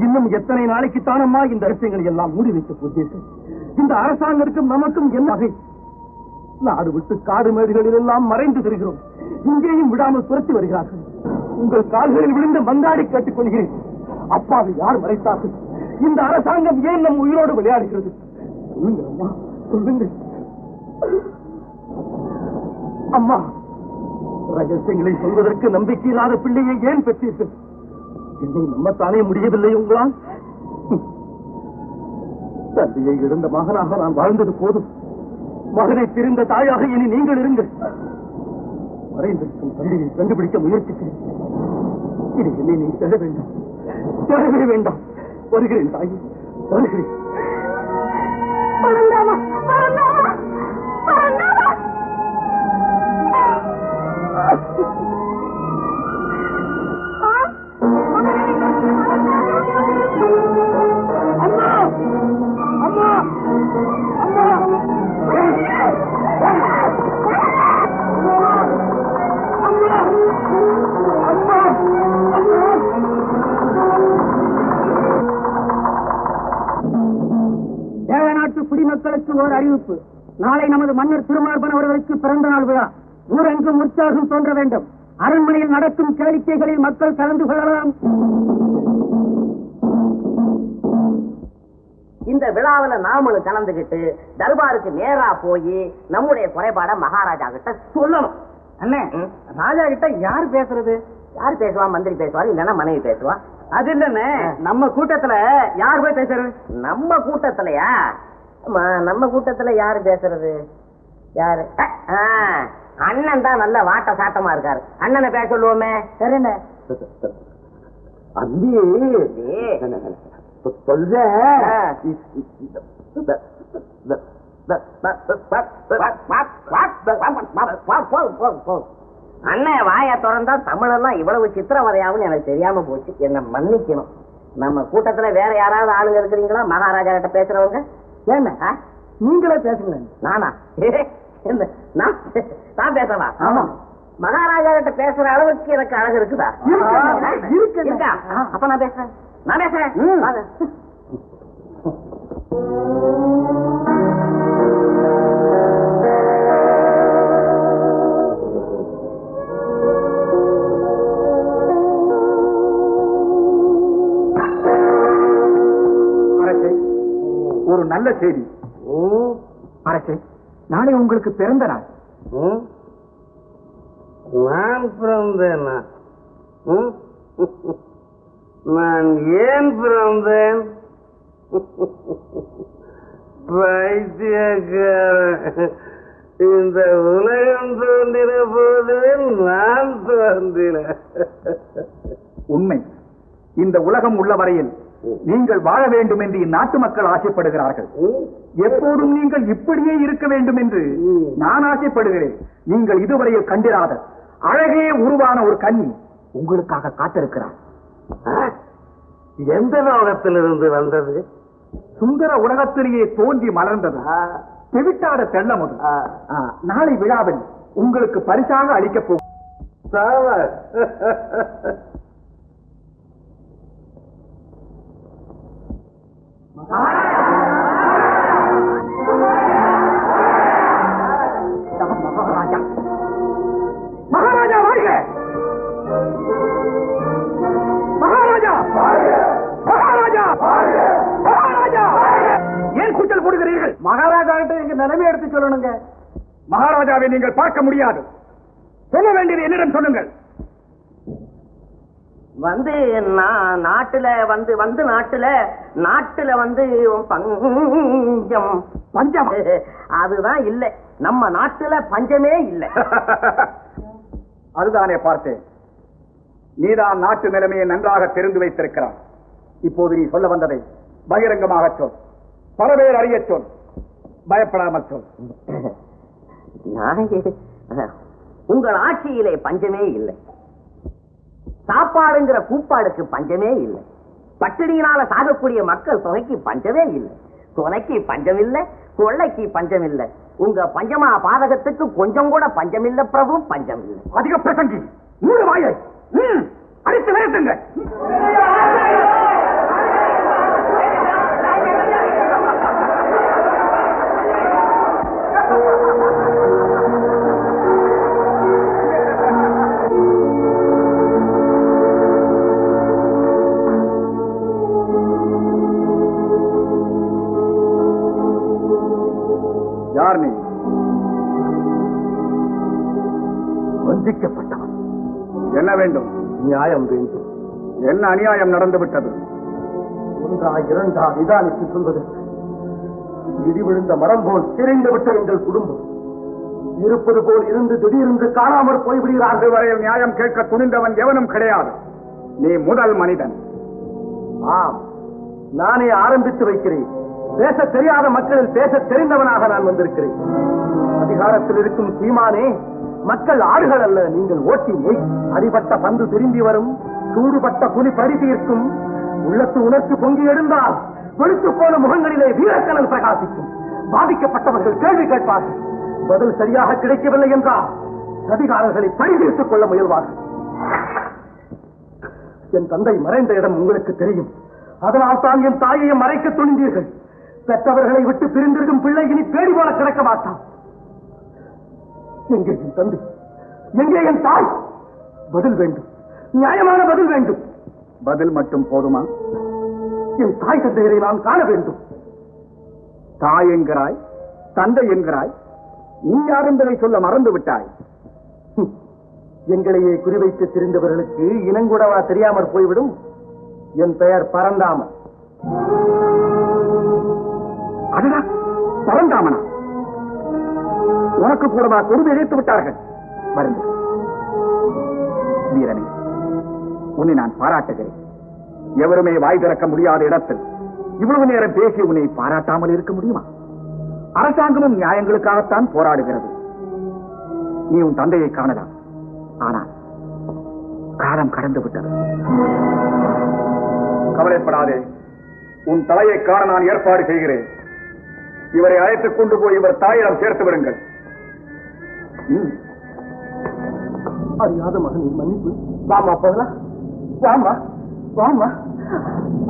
இன்னும் எத்தனை நாளைக்கு தானம்மா இந்த அரசியங்களை எல்லாம் மூடி வைத்துக் கொண்டீர்கள்? இந்த அரசாங்கத்துக்கும் நமக்கும் என்ன வகை? நாடு விட்டு காடு மேடுகளில் எல்லாம் மறைந்து திரிகிறோம். இங்கேயும் விடாமல் துரத்தி வருகிறார்கள். உங்கள் கால்களில் விழுந்து மந்தாடி கேட்டுக் கொள்கிறேன். அப்பாவை யார் மறைத்தார்கள்? இந்த அரசாங்கம் ஏன் நம் உயிரோடு விளையாடுகிறது? சொல்லுங்கள் அம்மா, சொல்லுங்கள் அம்மா. ரகசியங்களை சொல்வதற்கு நம்பிக்கை இல்லாத பிள்ளையை ஏன் பெற்றீர்கள்? என்னை நம்பத்தானே முடியவில்லை உங்களால்? தந்தையை இழந்த மகனாக நான் வாழ்ந்தது போதும். மகனை பிரிந்த தாயாக இனி நீங்கள் இருங்கள். மறைந்திருக்கும் தந்தையை கண்டுபிடிக்க முயற்சிக்கிறேன். இனி என்னை நீ தேட வேண்டாம், தேடவே வேண்டாம். வருகிறேன் தாயி, வருகிறேன். நாட்டு குடிமக்களுக்கு ஓர் அறிவிப்பு. நாளை நமது மன்னர் திருமார்பன் அவர்களுக்கு பிறந்த நாள் விழா. ஊரெங்கும் உற்சாகம் தோன்ற வேண்டும். அரண்மனையில் நடக்கும் கேளிக்கைகளில் மக்கள் கலந்து கொள்ளலாம். இந்த விழாவில நாமளும் கலந்துகிட்டு தர்பாருக்கு நேரா போய் நம்முடைய குறைபாட மகாராஜா கிட்ட சொல்லணும். அண்ணே, ராஜா கிட்ட யாரு பேசுறது? யாரு பேசுவா? மந்திரி பேசுவாரு, இல்லன்னா மனைவி பேசுவா. அது இல்லன்னு நம்ம கூட்டத்துல யார் போய் பேசுறது? நம்ம கூட்டத்திலயா? நம்ம கூட்டத்துல யாரு பேசுறது? யாரு? அண்ணன் தான் நல்ல வாட்ட சாட்டமா இருக்காரு. அண்ணனை பேச சொல்லுவோமே. சரிண்ணே. அண்ணன் வாய திறந்தா தமிழெல்லாம் இவ்வளவு சித்திரவதையாவும் எனக்கு தெரியாம போச்சு. என்ன மன்னிக்கணும். நம்ம கூட்டத்துல வேற யாராவது ஆளுங்க இருக்கிறீங்களா மகாராஜா கிட்ட பேசுறவங்க? ஏன்னா நீங்களே பேசுங்க. நானா? நான் பேசவா? மகாராஜா கிட்ட பேசுற அளவுக்கு எனக்கு அழகு இருக்குதா? இருக்கா? அப்ப நான் பேசுறேன். நான் பேசுறேன். ஒரு நல்ல செய்தி அரசே. நாளை உங்களுக்கு பிறந்த நாள். நான் பிறந்தேனா? நான் ஏன் பிறந்தேன்? பைத்தியக்காரன். இந்த உலகம் தோன்றின போது நான் தோன்றின. உண்மை. இந்த உலகம் உள்ள வரையில் நீங்கள் வாழ வேண்டும் என்று இந்நாட்டு மக்கள் ஆசைப்படுகிறார்கள். எப்போதும் நீங்கள் இப்படியே இருக்க வேண்டும் என்று நான் ஆசைப்படுகிறேன். நீங்கள் இதுவரையில் கண்டிராத அழகே உருவான ஒரு கன்னி உங்களுக்காக காத்திருக்கிறார். எந்த லோகத்திலிருந்து வந்தது? சுந்தர உலகத்திலேயே தோன்றி மலர்ந்தது. தெவிட்டாத தெள்ளமுது. நாளை விழாவில் உங்களுக்கு பரிசாக அளிக்கப் போகும். மகாராஜா, மகாராஜா வாழ்க! மகாராஜா, மகாராஜா, மகாராஜா! ஏன் கூச்சல் போடுகிறீர்கள்? மகாராஜா கிட்ட எங்க நிலைமை எடுத்து சொல்லணுங்க. மகாராஜாவை நீங்கள் பார்க்க முடியாது. சொல்ல வேண்டியது என்னிடம் சொல்லுங்கள். வந்து நாட்டுல பஞ்சம். பஞ்சம் அதுதான் இல்ல. நம்ம நாட்டுல பஞ்சமே இல்ல. அதுதானே பார்த்தேன். நீதான் நாட்டு நிலைமையை நன்றாக தெரிந்து வைத்திருக்கிறான். இப்போது நீ சொல்ல வந்ததை பகிரங்கமாக சொல். பல பேர் அறிய சொல். பயப்படாமல் சொல். உங்கள் ஆட்சியிலே பஞ்சமே இல்லை. சாப்பாடுங்கிற கூப்பாடுக்கு பஞ்சமே இல்லை. பட்டினியினால சாகக்கூடிய மக்கள் தொகைக்கு பஞ்சமே இல்லை. கொலைக்கு பஞ்சம் இல்லை, கொள்ளைக்கு பஞ்சம் இல்லை. உங்க பஞ்சமா பாதகத்துக்கு கொஞ்சம் கூட பஞ்சமில்ல பிரபு, பஞ்சம் இல்லை. அதிக பிரசங்கி, மூணு வாயை அடித்து நிறுத்துங்க. யார் நீ? வஞ்சிக்கப்பட்டவன். என்ன வேண்டும்? நியாயம் வேண்டும். என்ன அநியாயம் நடந்துவிட்டது? ஒன்றா இரண்டா நிதானித்து சொல்வதற்கு இடி விழுந்த மரம் போல் சிறைந்து விட்ட எங்கள் குடும்பம் இருப்பது போல் இருந்து திடீரென்று காணாமற் போய்விடுகிறார்கள். வரையில் நியாயம் கேட்க துணிந்தவன் எவனும் கிடையாது. நீ முதல் மனிதன். ஆம், நானே ஆரம்பித்து வைக்கிறேன். பேச தெரியாத மக்களில் பேச தெரிந்தவனாக நான் வந்திருக்கிறேன். அதிகாரத்தில் இருக்கும் சீமானே, மக்கள் ஆடுகள் அல்ல, நீங்கள் ஓட்டி நெய். அடிபட்ட பந்து திரும்பி வரும், சூடுபட்ட புலி பறி தீர்க்கும். உள்ளத்து உணர்ச்சி பொங்கி எழுந்தால் வெளுத்து போன முகங்களிலே வீரக்கணல் பிரகாசிக்கும். பாதிக்கப்பட்டவர்கள் கேள்வி கேட்பார்கள். பதில் சரியாக கிடைக்கவில்லை என்றால் அதிகாரங்களை பழி தீர்த்துக் கொள்ள முயல்வார்கள். என் தந்தை மறைந்த இடம் உங்களுக்கு தெரியும். அதனால் தான் என் தாயையை மறைக்க துணிந்தீர்கள். பெற்றவர்களை விட்டு பிரிந்திருக்கும் பிள்ளை இனி பேடி போல கிடக்க மாட்டான். எங்கே என் தந்தை? எங்கே என் தாய்? பதில் வேண்டும், நியாயமான பதில் வேண்டும். பதில் மட்டும் போதுமா? என் தாய் தந்தையரை நான் காண வேண்டும். தாய் என்கிறாய், தந்தை என்கிறாய், நீ யார் என்பதை சொல்ல மறந்து விட்டாய். எங்களையே குறிவைத்து தெரிந்தவர்களுக்கு இனங்கூடவா தெரியாமற் போய்விடும்? என் பெயர் பரந்தாமன். அதுதான் பரந்தாமனா? உனக்கு கூடவா கொடுமை இழைத்து விட்டார்கள்? மருந்து வீரனே, உன்னை நான் பாராட்டுகிறேன். எவருமே வாய் திறக்க முடியாத இடத்தில் இவ்வளவு நேரம் பேசி உன்னை பாராட்டாமல் இருக்க முடியுமா? அரசாங்கமும் நியாயங்களுக்காகத்தான் போராடுகிறது. நீ உன் தந்தையை காணலாம், ஆனால் காலம் கடந்து விட்டது. கவலைப்படாதே, உன் தலையை காண நான் ஏற்பாடு செய்கிறேன். இவரை அழைத்துக் கொண்டு போய் இவர் தாயிடம் சேர்த்து விடுங்கள். அறியாத மகனை மன்னிப்பு. வாமா போகலாம். வாமா வாமா.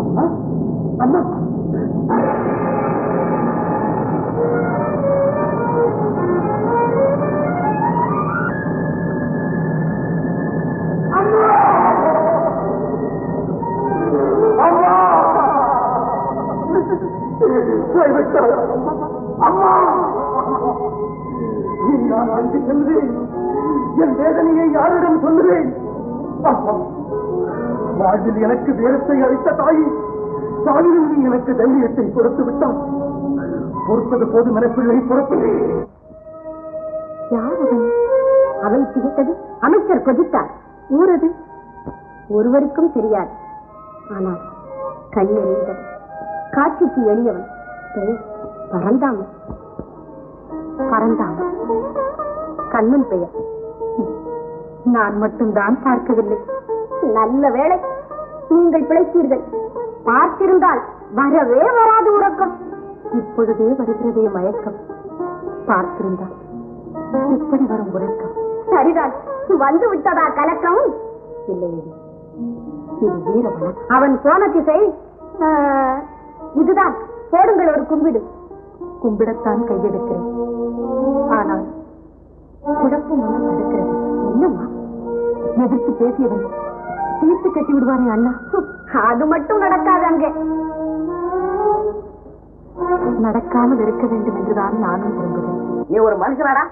அம்மா அம்மா. அம்மா, நான் அங்கு செல்வேன். என் வேதனையை யாரிடம் சொல்லுவேன்? வாழ்வில் எனக்கு வேரத்தை அளித்த தாயை, தாயிலும் நீ எனக்கு தைரியத்தை கொடுத்து விட்டான். பொறுப்பது போது மனப்பிள்ளை பொறுப்பது. யார் அவன்? அவன் திகைத்தது. அமைச்சர் கொதித்தார். ஊரது ஒருவருக்கும் தெரியாது. ஆனால் கண்ணெறிந்தவன், காட்சிக்கு எளியவன். பரந்தாமன். பரந்தாமன் கண்ணன் பெயர். நான் மட்டும்தான் பார்க்கவில்லை. நல்ல வேளை நீங்கள் பிழைத்தீர்கள். பார்த்திருந்தால் வரவே வராது உறக்கம். இப்பொழுதே வருகிறதே மயக்கம். பார்த்திருந்தால் எப்படி வரும் உறக்கம்? சரிதான், வந்து விட்டதா கலக்கம்? இல்லையே, இது வீரவன. அவன் போன திசை இதுதான். போடுங்கள் ஒரு கும்பிடு. கும்பிடத்தான் கையெடுக்கிறேன். ஆனால் குழப்பம் ஒன்று நடக்கிறது. என்னம்மா? எதிர்த்து பேசியவன் தீர்த்து கட்டி விடுவானே அண்ணா. அது மட்டும் நடக்காது. அங்கே நடக்காமல் இருக்க வேண்டும் என்றுதான் நானும் விரும்புகிறேன். நீ ஒரு மனுஷனாடா?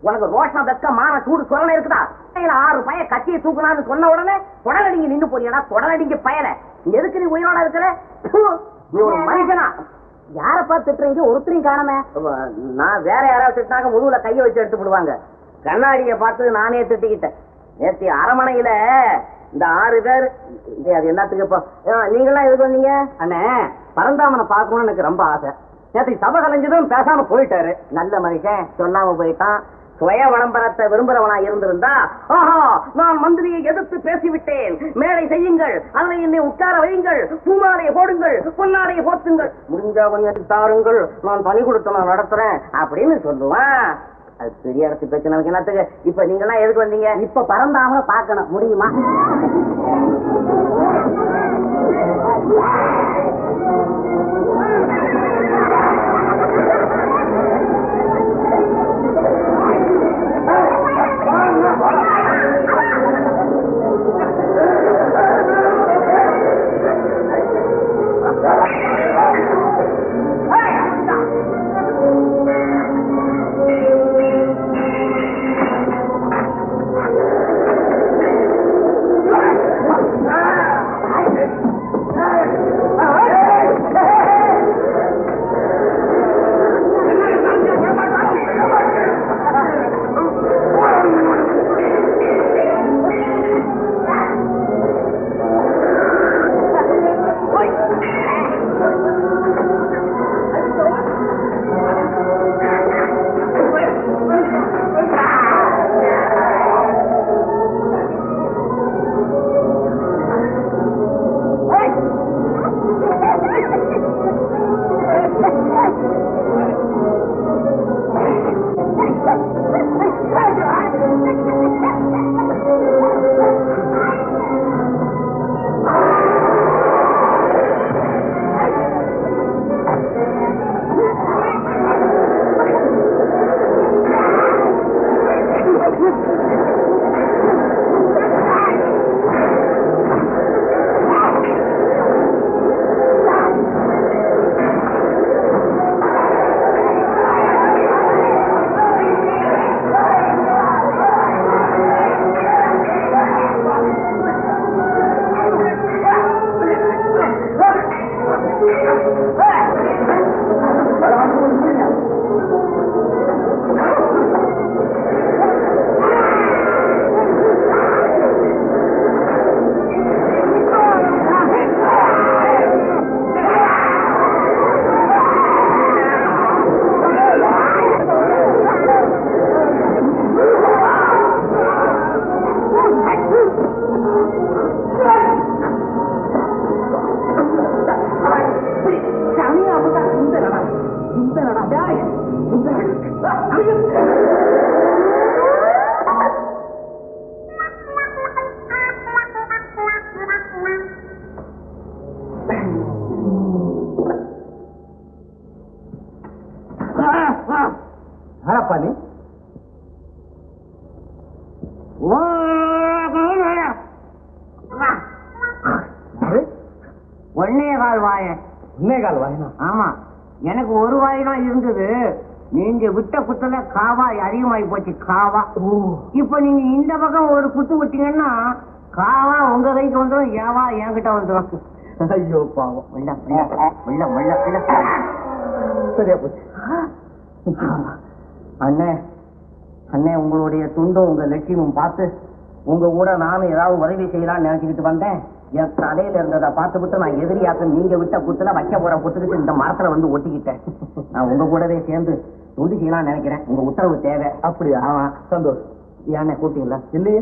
உனக்கு ரோஷம் வெக்க மான சூடு சொல்லல இருக்குதா? 6 பய கத்தியை தூக்கலான்னு சொன்ன உடனே தொடலடிங்க நின்று போறியடா. தொடலடிங்க பயல, எதுக்கு நீ உயிரோட இருக்கிற? நீ ஒரு மனுஷனா? யார பார்த்து திட்டுறீங்க? ஒருத்தரையும் காணாம. நான் வேற யாராவது திட்டினாக்க முதுகுல கையை வச்சு எடுத்து விடுவாங்க. கண்ணாடியை பார்த்து நானே திட்டிக்கிட்டேன். நேற்று அரமனையில இந்த 6 பேர், அது எல்லாத்துக்கு இப்போ நீங்களாம் எதுக்கு வந்தீங்க? அண்ணே, பரந்தாமனை பார்க்கணும்னு எனக்கு ரொம்ப ஆசை. நேற்று சபை கலைஞ்சதும் பேசாம போயிட்டாரு. நல்ல மனுஷன், சொல்லாம போயிட்டான். சுய விளம்பரத்தை விரும்புறவனா இருந்திருந்தா, ஆஹா நான் மந்திரியை எதிர்த்து பேசிவிட்டேன், மேடை செய்யுங்கள், அதனை என்னை உட்கார வையுங்கள், பூமாலையை போடுங்கள், பொன்னாடையை போத்துங்கள், முடிஞ்சா கொஞ்சம் தாருங்கள், நான் பணி கொடுத்து நான் நடத்துறேன் அப்படின்னு சொல்லுவான். அது பெரிய இடத்து பேச்சு நமக்கு என்னத்துக்கு? இப்ப நீங்க எல்லாம் எதுக்கு வந்தீங்க? இப்ப பறந்தாம பாக்கணும், முடியுமா? ஆமா, எனக்கு ஒரு வாய் தான் இருந்தது. நீங்க விட்ட குத்துல காவா அதிகமாகி போச்சு. காவா இப்ப நீங்க இந்த பக்கம் ஒரு குத்து விட்டீங்கன்னா காவா உங்க கைக்கு வந்துடும், ஏவா என்கிட்ட வந்துடும். ஐயோ பாவம். சரியா போச்சு. அண்ணே அண்ணே, உங்களுடைய துண்டும் உங்க லட்சியமும் பார்த்து உங்க கூட நானும் ஏதாவது உதவி செய்யலாம்னு நினைச்சுக்கிட்டு வந்தேன். என் தலையில இருந்ததை பார்த்து விட்டு நான் எதிரியாக்க நீங்க விட்ட குத்துல வைக்க போற புத்துக்கிட்டு இந்த மரத்துல வந்து ஒட்டிக்கிட்டேன். நான் உங்க கூடவே சேர்ந்து துண்டு செய்யலாம்னு நினைக்கிறேன். உங்க உத்தரவு தேவை. அப்படியா? ஆமா. சந்தோஷம். ஏன்னே கூப்பிட்டீங்களா? இல்லையே.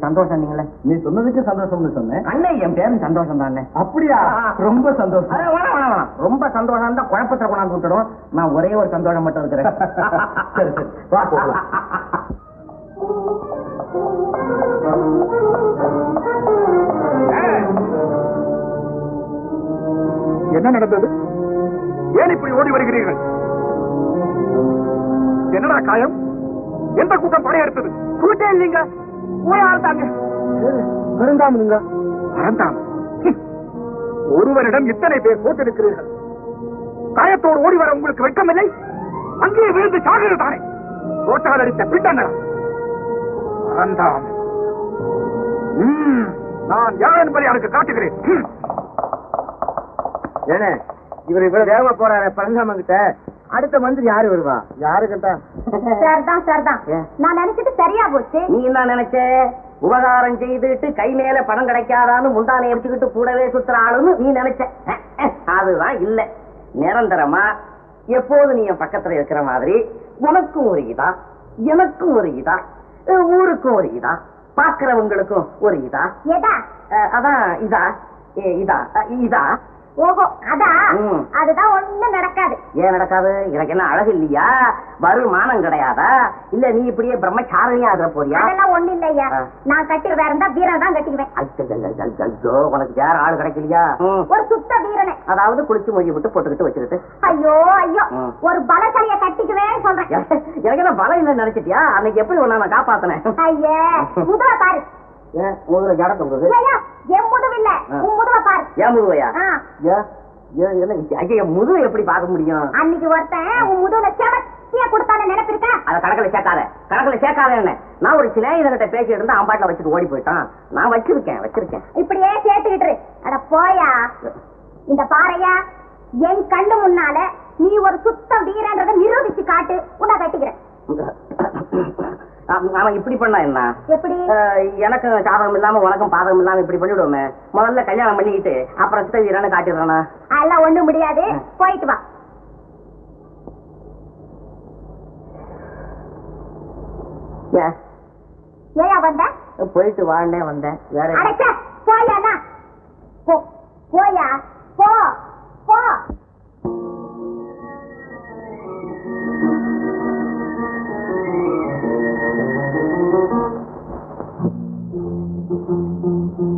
சந்தோஷம். நீங்களே நீ சொன்னதுக்கு சந்தோஷம்னு சொன்னேன். அண்ணே, என் பேரும் சந்தோஷம் தானே. அப்படியா? ரொம்ப சந்தோஷம். வேணாம், ரொம்ப சந்தோஷம் தான் குழப்பத்தை கொண்டாந்து விட்டுடும். நான் ஒரே ஒரு சந்தோஷம் மட்டும் இருக்கிறேன். சரி சரி, வா போகலாம். என்ன நடந்தது? ஏன் இப்படி ஓடி வருகிறீர்கள்? என்னடா காயம்? எந்த கூட்டம் படையெடுத்தது? கூட்டம் இல்லைங்க, ஊரார்த்தாங்க. பரந்தாமனுங்க. பரந்தாமன்? ஒருவரிடம் இத்தனை பேர் போட்டிருக்கிறீர்கள். காயத்தோடு ஓடி வர உங்களுக்கு வெட்கமில்லை? அங்கேயே விழுந்து சாகிறது தானே. தோட்டால் அடித்த பிண்டங்கள். பரந்தாமன் நான் யார் என்பதை எனக்கு காட்டுகிறேன். ஏன இவர் இவ்வளவு வேகமா போறாரு பரந்தாமன் கிட்ட, அடுத்த மந்திரி யாரு வருவா? யாரு கேட்டா? சரிதான். நான் நினைச்சிட்டு சரியா போச்சு. நீ என்ன நினைச்ச? உபகாரம் செய்துட்டு கை மேல பணம் கிடைக்காதான்னு முந்தானை எடுத்துக்கிட்டு கூடவே சுத்துற ஆளுன்னு நீ நினைச்ச. அதுதான் இல்ல. நிரந்தரமா எப்போது நீ என் பக்கத்துல இருக்கிற மாதிரி உனக்கும் ஒரு இதா எனக்கும் ஒரு இதா, ஊருக்கும் ஒரு இதா, பாக்குறவங்களுக்கும் ஒரு இதா. அதான் இதா இதா இதா. ஓஹோ, அதுதான் ஒண்ணும் நடக்காது. ஏன் நடக்காது? எனக்கு என்ன அழகு இல்லையா? வருமானம் கிடையாதா? இல்ல நீ இப்படியே பிரம்மச்சாரணியா ஆகிற போறியா? அதெல்லாம் ஒண்ணு இல்லையா, நான் கட்டிக்கிறதா இருந்தா வீரன் தான் கட்டிக்குவேன். ஐயோ, உனக்கு வேற ஆள் கிடைக்கலையா? ஒரு சுத்த வீரனை, அதாவது குளிச்சு மொழி விட்டு போட்டுக்கிட்டு வச்சுக்கிட்டு. ஐயோ ஐயோ, ஒரு பலசாலிய கட்டிக்குவேன் சொல்றேன். எனக்கு என்ன பலம் இல்ல நினைச்சிட்டியா? அன்னைக்கு எப்படி ஒண்ணு நான் காப்பாத்தினேன். ஐயே, முதுவ பாரு. ஏன் முதுகுல ஜட தொங்குது? என் முதுவு இல்ல, உன் முதுவ பாரு. ஏன் முதுவையா? முதுவை எப்படி பார்க்க முடியும்? அன்னைக்கு ஒருத்தன் உன் முதுகுல செவத்திய கொடுத்தான நினைப்பிருக்க. அத கணக்குல சேர்க்காத என்ன. நான் ஒரு சிலையிட்ட பேசிட்டு இருந்தா அம்பாட்டில வச்சுட்டு ஓடி போயிட்டான். நான் வச்சிருக்கேன். இப்படியே சேர்த்துக்கிட்டு. அட போயா, இந்த பாறையா, என் கண்ணு முன்னால நீ ஒரு சுத்த வீரன்றதை நிரூபிச்சு காட்டு, உன்னை கட்டிக்கிறேன். அவன் இப்படி பண்ணா என்ன? எப்படி? எனக்கு சாதகம் இல்லாம உனக்கும் பாதகம் இல்லாம இப்படி பண்ணிவிடுவோமே. முதல்ல கல்யாணம் பண்ணிக்கிட்டு அப்புறம் சித்த வீரன்னு காட்டிடுறானா? அதெல்லாம் ஒண்ணும் முடியாது, போயிட்டு வா. ஏயா வந்த? போயிட்டு வாண்டே வந்தேன். வேற போயா, போயா, போ போ.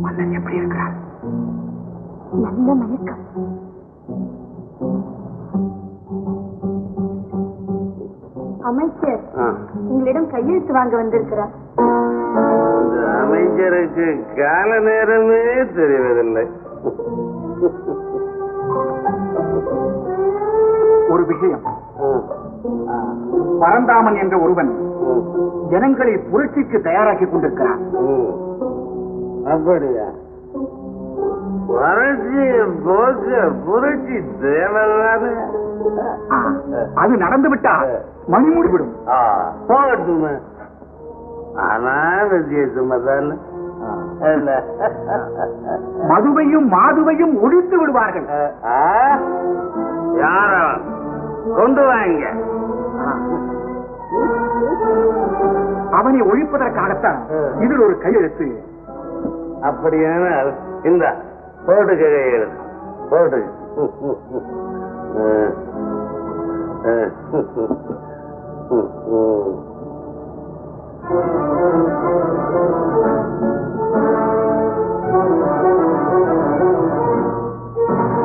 மன்னன் எப்படி இருக்கிறார்? நல்ல மயக்கம். அமைச்சர் உங்களிடம் கையெழுத்து வாங்க வந்திருக்கிறார். அமைச்சருக்கு கால நேரமே தெரிவதில்லை. ஒரு விஷயம், பரந்தாமன் என்ற ஒருவன் ஜனங்களை புரட்சிக்கு தயாராக்கி கொண்டிருக்கிறான். அப்படியா? புரட்சி தேவைதானே? அது நடந்துவிட்டா மணிமுடிவிடும். போகட்டும். ஆனா வித்தியாசமாதானே? மதுவையும் மாதுவையும் ஒழித்து விடுவார்கள். யார கொண்டு வாங்க. அவனை ஒழிப்பதற்காகத்தான் இதில் ஒரு கையெழுத்து. அப்படியான இந்த போட்டு கையெழுத்து போட்டு.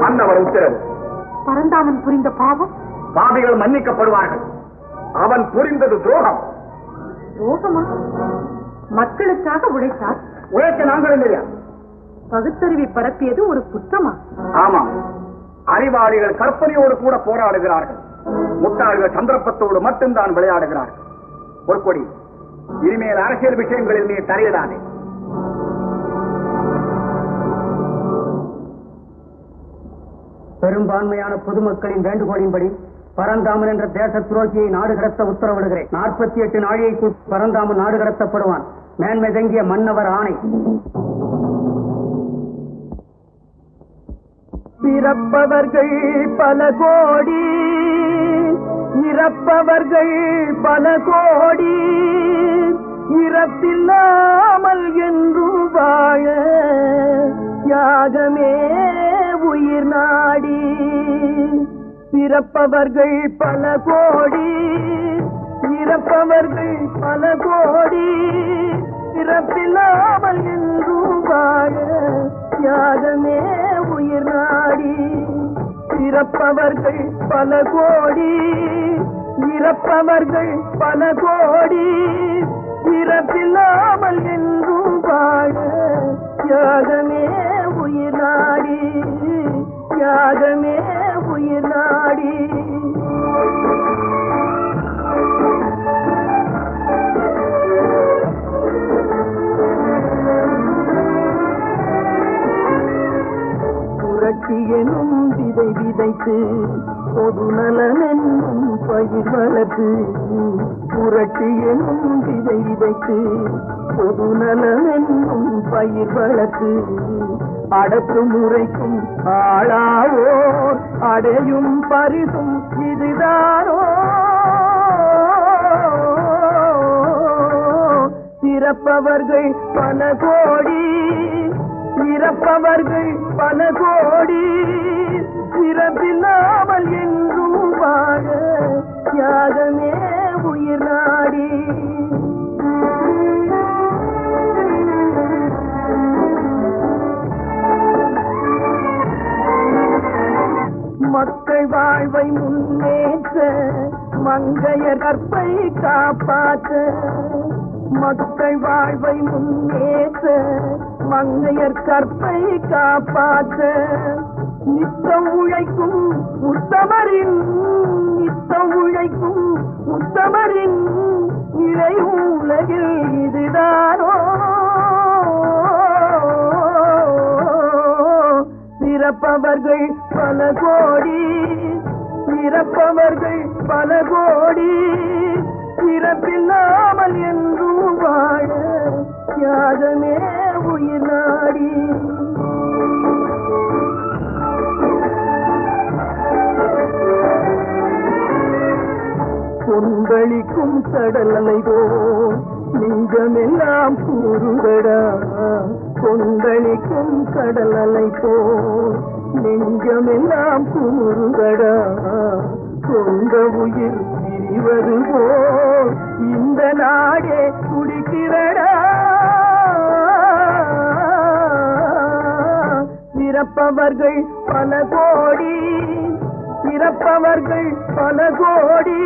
மன்னவர் உத்தரவு. பரந்தாமன் புரிந்த பாவம் பாவிகள் மன்னிக்கப்படுவார்கள். அவன் புரிந்தது துரோகம். ரோகமா? மக்களுக்காக உழைத்தார். உழைக்க நாங்கள் இல்லையா? பகுத்தறிவை பரப்பியது ஒரு குற்றமா? ஆமாம். அறிவாளிகள் கற்பனையோடு கூட போராடுகிறார்கள். முட்டாள்கள் சந்தர்ப்பத்தோடு மட்டும்தான் விளையாடுகிறார்கள். ஒரு கொடி, இனிமேல் அரசியல் விஷயங்களில் நீ தலையிடாதே. பெரும்பான்மையான பொதுமக்களின் வேண்டுகோளின்படி பரந்தாமன் என்ற தேச துரோகியை நாடு கடத்த உத்தரவிடுகிறேன். 48 நாழிகைக்குள் பரந்தாமன் நாடு கடத்தப்படுவான். மேன்மை தங்கிய மன்னவர் ஆணை. பிறப்பவர்கள் பல கோடி, இறப்பவர்கள் பல கோடி, இறப்பில்லாமல் என்றும் வாழ யாகமே உயிர் நாடி. பிறப்பவர்கள் பல கோடி, இறப்பவர்கள் பல கோடி, இறப்பில்லாமல் என்றும் வாழ யாகமே உயிர் நாடி. பிறப்பவர்கள் பல கோடி, இறப்பவர்கள் பல கோடி, இறப்பில்லாமல் என்றும் வாழ யாகமே உயிர் நாடி, யாகமே உயிர் நாடி. புரட்சி எனும் விதை விதைத்து பொது நலன் என்னும் பயிர் வளர்த்து. புரட்சி எனும் விதை விதைத்து பொது நலன் என்னும் பயிர் வளர்த்து. அடக்கு முறைக்கும் ஆளாவோர் அடையும் பரிசும் இதுதானோ. பிறப்பவர்கள் பல கோடி, இறப்பவர்கள் பல கோடி, பிறப்பில்லாமல் என்றும் வாழ தியாகமே உயிர் நாடி. மக்கள் வாழ்வை முன்னேற்ற மங்கையர் கற்பை காப்பாற்ற, மக்கள் வாழ்வை முன்னேற்ற மங்கையர் கற்பை காப்பாற்ற, நித்தம் உழைக்கும் உத்தமரின், நித்தம் உழைக்கும் உத்தமரின் நிலை உலகில் இதுதானோ. பிறப்பவர்கள் பல கோடி, இறப்பவர்கள் பல கோடி, பிறப்பில்லாமல் என்றும் வாழ தியாகமே உயிர் நாடி. கொந்தளிக்கும் கடல் அலை போல் நெஞ்சமெல்லாம் கூறுவடா, கொந்தளிக்கும் கடல் அலை போல் நெஞ்சமெல்லாம் கூறுவடா, சொந்த உயிர் பிரிவது போல் இந்த நாடே துடிக்கிறடா. பிறப்பவர்கள் பல கோடி, பிறப்பவர்கள் பல கோடி,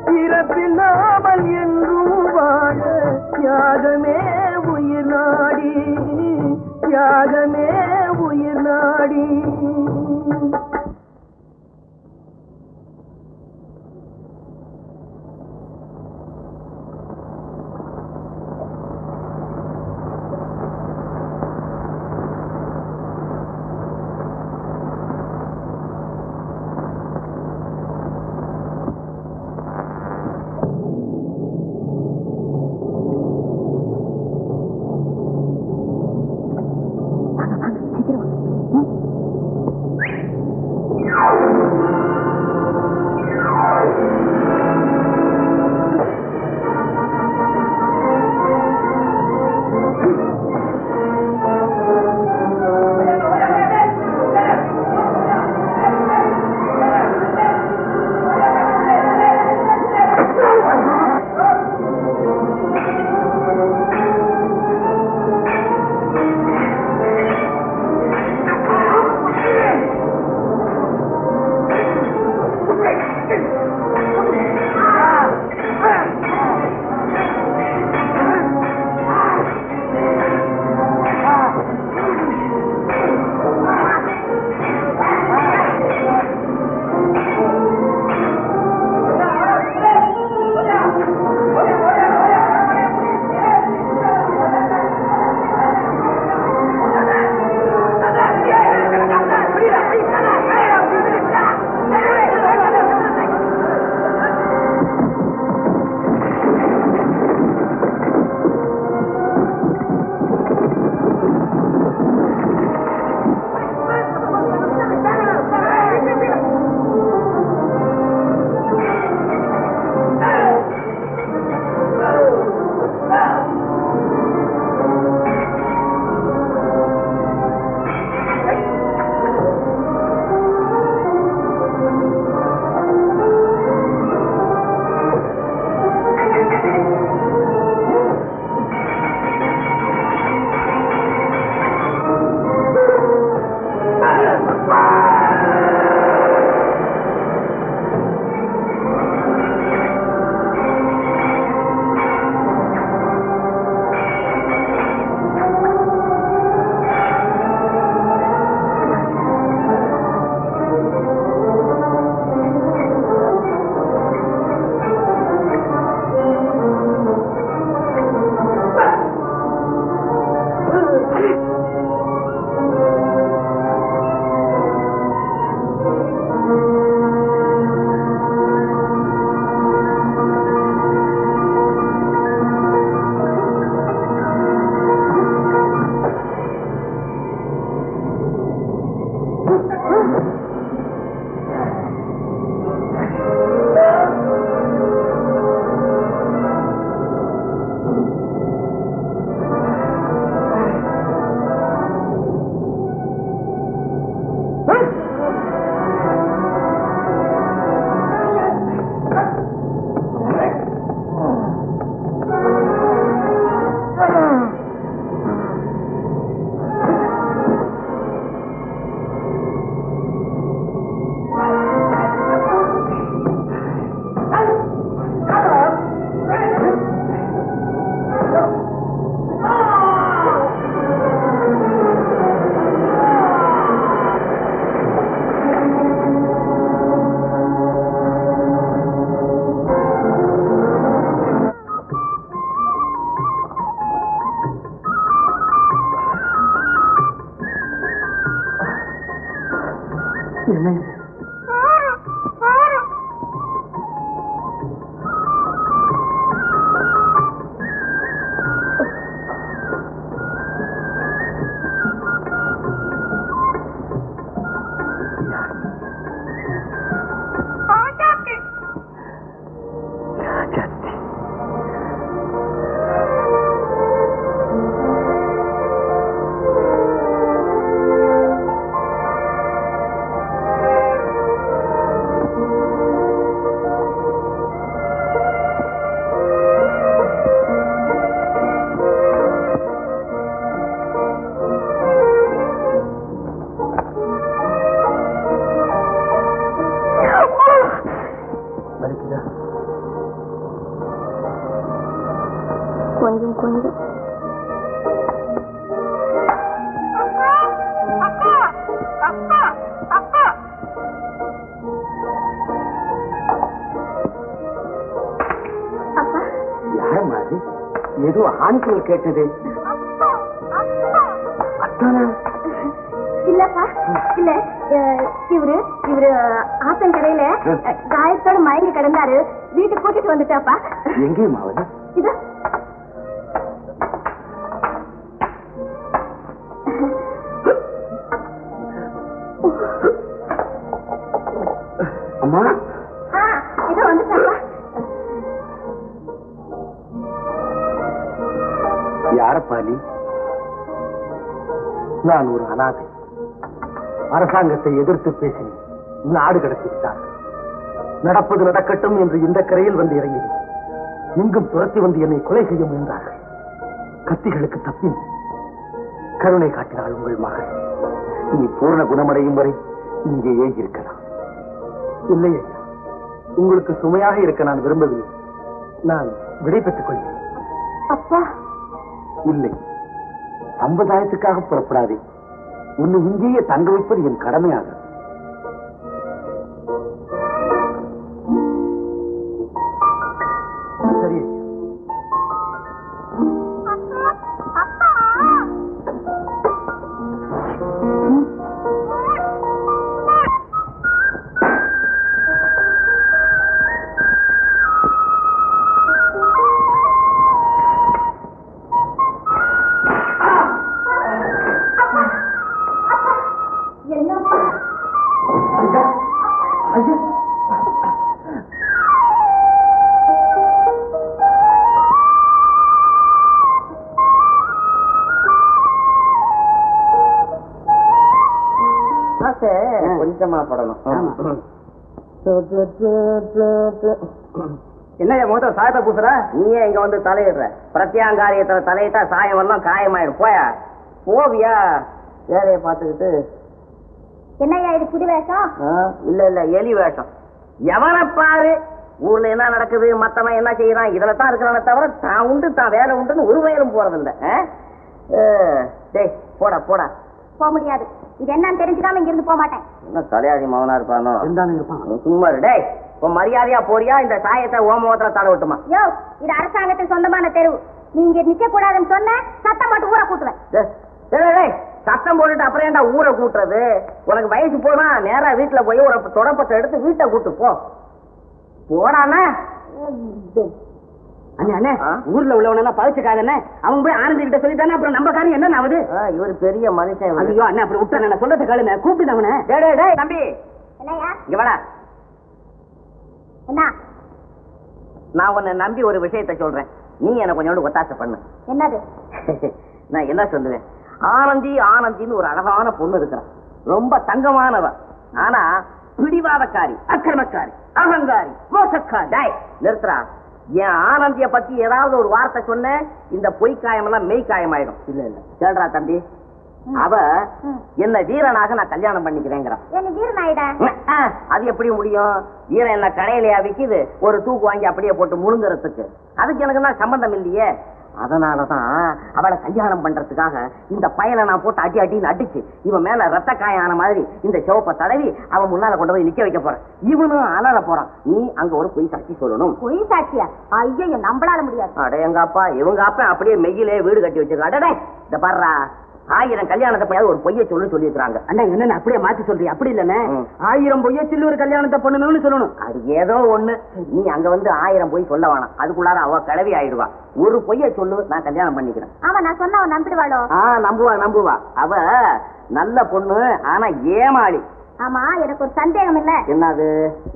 பிறப்பில்லாமல் என்றும் வாழ தியாகமே உயிர் நாடி, தியாகமே உயிர் நாடி. என்ன கொஞ்சம் கொஞ்சம் யாரம்மா அது? ஏதோ ஆண்கள் கேட்டது. இல்லப்பா இல்ல இவரு இவரு ஆத்தன் கடையில காயத்தோட மயங்கி கிடந்தாரு. வீட்டுக்கு கூட்டிட்டு வந்துட்டாப்பா. எங்கேயும் ஆகுது? இது அம்மா இதோ வந்துட்டாப்பா. யாரப்பா நீ? நான் ஒரு அனாதை. அரசாங்கத்தை எதிர்த்து பேசி நாடு கடத்தி விட்டார். நடப்பது நடக்கட்டும் என்று இந்த கரையில் வந்து இறங்கினேன். இங்கும் துரத்தி வந்து என்னை கொலை செய்ய முயன்றார்கள். கத்திகளுக்கு தப்பி கருணை காட்டினாள் உங்கள் மகள். நீ பூர்ண குணமடையும் வரை இங்கேயே இருக்கலாம். இல்லை ஐயா, உங்களுக்கு சுமையாக இருக்க நான் விரும்பவில்லை. நான் விடை பெற்றுக் கொள்கிறேன். அப்பா இல்லை, சம்பிரதாயத்துக்காக புறப்படாதே. உன்னை இங்கேயே தங்க வைப்பது என் கடமையாக. சரி கொஞ்சமா படணும். என்ன முதல்ல சாயத்தை பூசுற? நீயே இங்க வந்து தலையிடுற. பிரத்யாங்காரியத்துல தலையிட்டா சாயம் எல்லாம் காயமாயிடும். போயா போவியா வேலையை பார்த்துக்கிட்டு. என்னையா இது புது வேஷம்? இல்ல இல்ல எலி வேஷம். எவனை பாரு ஊர்ல என்ன நடக்குது, மத்தவன் என்ன செய்யறான், இதுல தான் இருக்கிறானே தவிர தான் உண்டு தான் வேலை உண்டுன்னு ஒரு வயலும் போறதில்ல. டேய் போடா போடா. போக முடியாது. இது என்னன்னு தெரிஞ்சுக்காம இங்க இருந்து போக மாட்டேன். என்ன தலையாடி மகனா இருப்பானோ? இருப்பான். சும்மா டேய் இப்ப மரியாதையா போறியா இந்த சாயத்தை ஓமோத்திர தட விட்டுமா? யோ, இது அரசாங்கத்துக்கு சொந்தமான தெருவு. நீங்க நிக்க கூடாதுன்னு சொன்ன சத்தம் போட்டு ஊரை கூட்டுவேன். சத்தம் போட்டுட்டு அப்புறம் ஏன்டா ஊரை கூட்டுறது? உனக்கு வயசு போனா நேரா வீட்டுல போய் ஒரு தொடப்பத்தை எடுத்து வீட்டை கூட்டு போ. போடாண்ணா. அண்ணே ஊர்ல உள்ளவனெல்லாம் பழிச்சுக்காதண்ணே. அவன் போய் ஆனந்தி கிட்ட சொல்லிட்டானே, அப்புறம் நம்ம காரியம் என்ன ஆகுது? இவரு பெரிய மனுஷன். ஐயோ அண்ணே, அப்புறம் விட்டு நான் சொல்றத கேளுங்க. கூப்பிட்டு அவனை. டேய் தம்பி என்னையா? இங்க வாடா. என்ன? நான் உன்னை நம்பி ஒரு விஷயத்த சொல்றேன். நீ எனக்கு கொஞ்சோண்டு ஒத்தாசை பண்ணு. என்னது? நான் என்ன சொல்லுவேன், ஆனந்தி ஆனந்தின்னு ஒரு அழகான பொண்ணு இருக்கிறான். ரொம்ப தங்கமானவ. ஆனா பிடிவாதக்காரி, அக்கிரமக்காரி, அகங்காரி, மோசக்காரி. டேய் நிறுத்துறா. என் ஆனந்திய பத்தி ஏதாவது ஒரு வார்த்தை சொன்ன இந்த பொய்க்காயம் எல்லாம் மெய்க்காயம் ஆயிடும். இல்ல இல்ல கேள்றா தம்பி, அவ என்ன வீரனாக நான் கல்யாணம் பண்ணிக்கிறேங்கிறான். என்ன வீரனாயிடா? அது எப்படி முடியும்? வீரன் என்ன கடையிலையா விக்குது ஒரு தூக்கு வாங்கி அப்படியே போட்டு முழுங்குறதுக்கு? அதுக்கு எனக்கு தான் சம்பந்தம் இல்லையே. அதனாலதான் அவளை கல்யாணம் பண்றதுக்காக இந்த பயலை நான் போட்டு அடி அடின்னு அடிச்சு இவன் மேல ரத்த காயான மாதிரி இந்த சிவப்பை தடவி அவன் முன்னால கொண்டு போய் நிக்க வைக்க போறேன். இவனும் அலற போறான். நீ அங்க ஒரு பொய் சாட்சி சொல்லணும். பொய் சாட்சியா? ஐயோ, நம்பளால முடியாது. அட எங்க அப்பா, இவங்க அப்பா அப்படியே மெய்யிலே வீடு கட்டி வச்சிருக்கான். அடடே இந்த பாடுறா, 1000 கல்யாணத்தை போய் ஒரு பொய்ய சொல்லி இருக்கிறாங்க. அண்ணா என்ன அப்படியே மாத்தி சொல்றீங்க? அப்படி இல்லண்ணே, 1000 பொய்ய சொல்லி ஒரு கல்யாணத்தை பண்ணணும்னு சொல்லணும். அது ஏதோ ஒண்ணு. நீ அங்க வந்து 1000 பொய் சொல்ல வேணாம். அதுக்குள்ளார அவ கிளவி ஆயிடுவா. ஒரு பொய்ய சொல்லு, நான் கல்யாணம் பண்ணிக்கிறேன். ஆமா, நான் சொன்னா அவன் நம்பிடுவாளோ? நம்புவா. அவ நல்ல பொண்ணு, ஆனா ஏமாளி. ஆமா, எனக்கு ஒரு சந்தேகம் இல்ல. என்னது?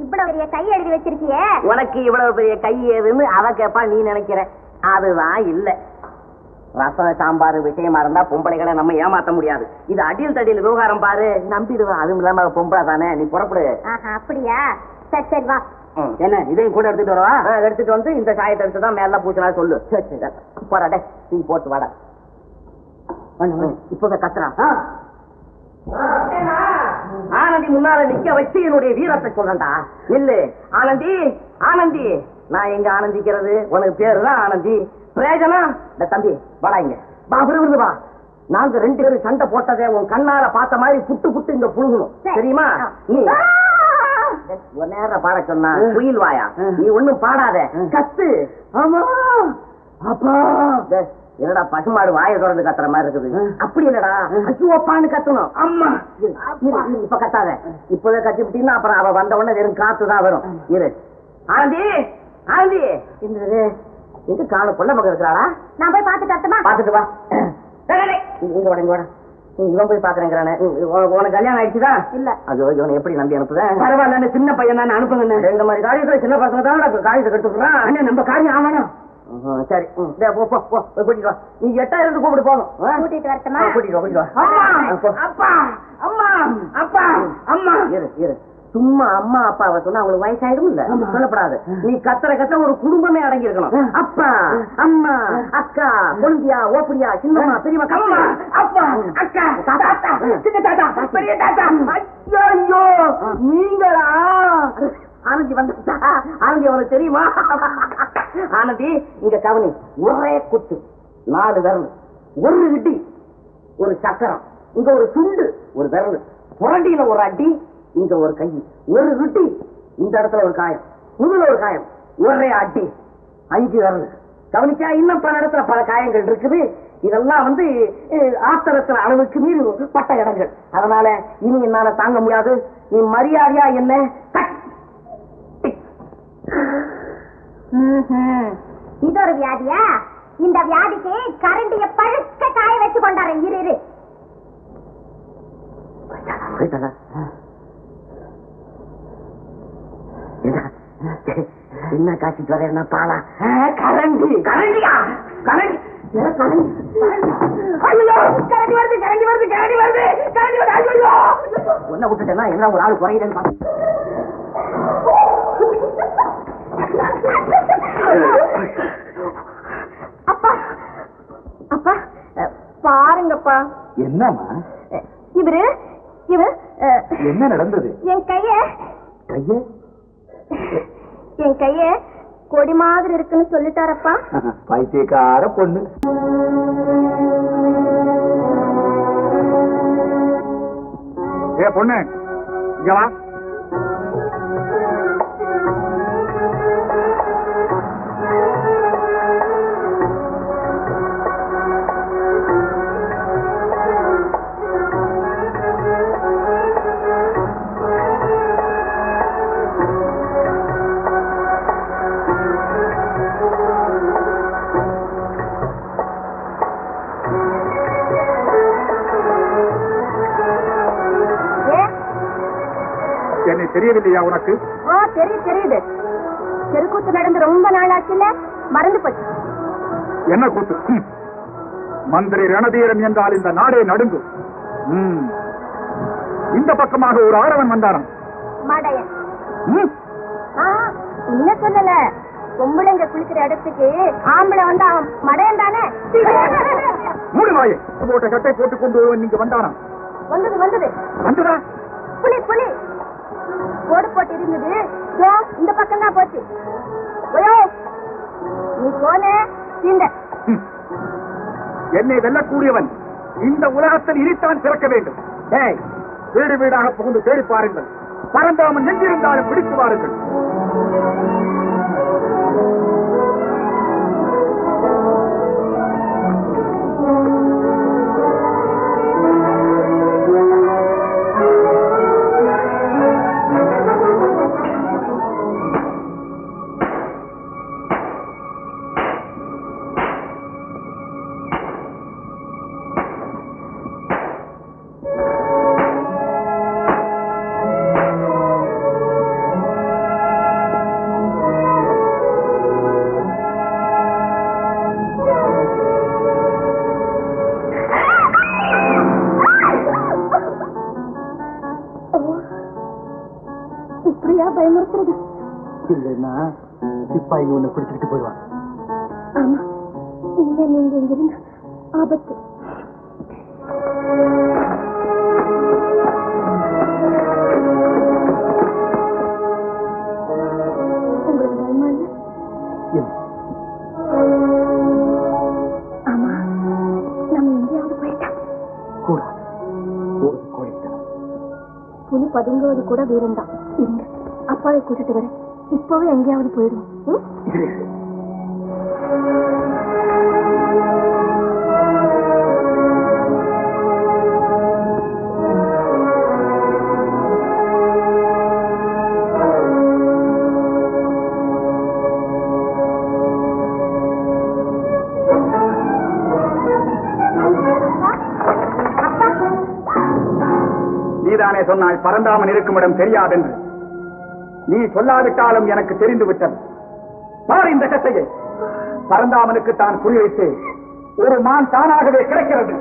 இவ்வளவு பெரிய கை எழுதி வச்சிருக்கியே, உனக்கு இவ்வளவு பெரிய கை ஏதுன்னு அவ கேப்பா, நீ நினைக்கிற. அதுதான் இல்ல. ரசம் சாம்பார் விஷயமா இருந்தா பொம்பளைகளை நம்ம ஏமாத்த முடியாது. இது அடியில் தடியில் விவகாரம் பாரு, நம்பிடுவா. அதுவும் இல்லாம பொம்பளை தானே. நீ புறப்படு. அப்படியா? சரி சரி வா. என்ன இதையும் கூட எடுத்துட்டு வரவா? எடுத்துட்டு வந்து இந்த சாயத்தை எடுத்துதான் மேல பூச்சனா சொல்லு. போறாடே, நீ போட்டு வாடா. இப்போத கத்துறான். ஆனந்தி முன்னால நிக்க வச்சு என்னுடைய வீரத்தை சொல்றா. இல்ல ஆனந்தி, ஆனந்தி. நான் எங்க ஆனந்திக்கிறது? உனக்கு பேருதான் ஆனந்தி. பிரயோஜனம் இந்த தம்பி வாடா இங்க வா, விருது வா. நாங்க 2 பேரும் சண்டை போட்டதே உன் கண்ணால பார்த்த மாதிரி புட்டு இங்க புழுகணும், தெரியுமா? நீ ஒரு நேரம் பாட சொன்னா குயில் வாயா, நீ ஒண்ணும் பாடாத, கத்து. ஆமா அப்பா. என்னடா பசுமாடு வாயை தொடர்ந்து கத்துற மாதிரி இருக்குது? அப்படி இல்லடா, அச்சுவப்பான்னு கத்தணும். அம்மா இப்ப கத்தாத. இப்பவே கத்தி விட்டீங்கன்னா அப்புறம் அவ வந்த உடனே வெறும் காத்துதான் வரும். இரு ஆனந்தி, ஆனந்தி. எங்க காண பொண்ண பக்கம் இருக்கிறாளா? நான் போய் பாத்துட்டு வரட்டுமா? பாத்துட்டு வா. இங்க வாட. இவன் போய் பாக்குறேங்கிறானே. உனக்கு கல்யாணம் ஆயிடுச்சுதா? இல்ல. அது இவனை எப்படி நம்பி அனுப்புறேன்? பரவாயில்ல, சின்ன பையன் தான் அனுப்புங்க. இந்த மாதிரி காரியத்துல சின்ன பசங்க தான் காரியத்தை கட்டுறான். நம்ம காரியம் ஆகணும். சரி கூட்டிட்டு வா. நீ 8,000 கூப்பிட்டு போதும். கூட்டிட்டு வரட்டுமா? கூட்டிட்டு வா. இரு சும்மா அம்மா அப்பாவை சொன்னா அவங்களுக்கு வயசாயிடும் இல்ல, சொல்லப்படாது. நீ கத்துற ஒரு குடும்பமே அடங்கி இருக்கணும். அப்பா, அம்மா, அக்கா, கொழுந்தியா, ஓப்படியா, சின்னம்மா, பெரியம்மா, கம்மா, அப்பா, அக்கா, தாத்தா, சின்ன தாத்தா, பெரிய தாத்தா. ஐயோ நீங்களா? ஆனந்தி வந்துட்டா? ஆனந்தி அவனுக்கு தெரியுமா? ஆனந்தி இங்க கவனி. ஒரே குத்து, 4 விரல், ஒரு இடி, ஒரு சக்கரம், இங்க ஒரு சுண்டு, ஒரு விரல், புரண்டியில ஒரு அடி, இங்க ஒரு கை, ஒரு இடி, இந்த இடத்துல ஒரு காயம், முதுல ஒரு காயம், ஒரே அடி, 5 விரல். கவனிச்சா இன்னும் பல இடத்துல பல காயங்கள் இருக்குது. இதெல்லாம் வந்து ஆத்திரத்துல அளவுக்கு மீறி பட்ட இடங்கள். அதனால இனி என்னால தாங்க முடியாது. நீ மரியாதையா என்ன இது ஒரு வியாதியா? இந்த வியாதிக்கு கரண்டிய பழுக்க காய வச்சு கொண்டாரு. இரு என்ன காட்சிட்டு வர? என்ன பாலா? கரண்டி, கரண்டியா? கரண்டி ஒன்ன விட்டுட்டேன்னா என்ன ஒரு ஆள் குறையுதுன்னு அப்பா, அப்பா பாருங்கப்பா. என்னம்மா இவரு என்ன நடந்தது? என் கைய கொடி மாதிரி இருக்குன்னு சொல்லிட்டாரப்பா. பைத்தியக்கார பொண்ணு. பொண்ணு இங்க வா. என்னை தெரியவில்லையா உனக்கு? தெரியுது. தெருக்கூத்து நடந்து ரொம்ப நாள் ஆச்சுல, மறந்து போச்சு. என்ன கூத்து? மந்திரி ரணதீரன் என்றால் இந்த நாடே நடுங்கும். இந்த பக்கமாக ஒரு ஆடவன் வந்தாராம். மடையன். என்ன சொல்லல, பொம்பளைங்க குளிக்கிற இடத்துக்கு ஆம்பளை வந்தா அவன் மடையன் தானே? மூணு வாயை போட்ட சட்டை போட்டுக் கொண்டு நீங்க வந்தாராம். வந்துதா? புலி கோடு போட்டு இருந்தது, இந்த பக்கம் தான் போச்சு. நீ போன என்னை வெல்லக்கூடியவன் இந்த உலகத்தில் இனித்தான் பிறக்க வேண்டும். வீடு வீடாக புகுந்து தேடி பாருங்கள். பரந்தாமன் எங்கிருந்தாலும் பிடித்து வாருங்கள். பயமுறுத்துறது? இல்லைன்னா சிப்பாய் உன்னை பிடிச்சிட்டு போயிடுவான். ஆமா, இல்ல நீங்க இங்கிருந்து ஆபத்து. உங்களுக்கு பயமா இல்ல? ஆமா, நம்ம எங்கேயாவது போயிட்டா கூட புலி பதுங்குவது கூட வீரம்தான். இருங்க, அப்பாவை கூட்டிட்டு வரேன். இப்பவே எங்கேயாவது போயிடும். நீதானே சொன்னாய் பரந்தாமன் இருக்கும் இடம் தெரியாதென்று. நீ சொல்லாவிட்டாலும் எனக்கு தெரிந்து விட்டது. பார் இந்த கட்டையை. பரந்தாமனுக்கு தான் குறி வைத்து ஒரு மான் தானாகவே கிடைக்கிறது.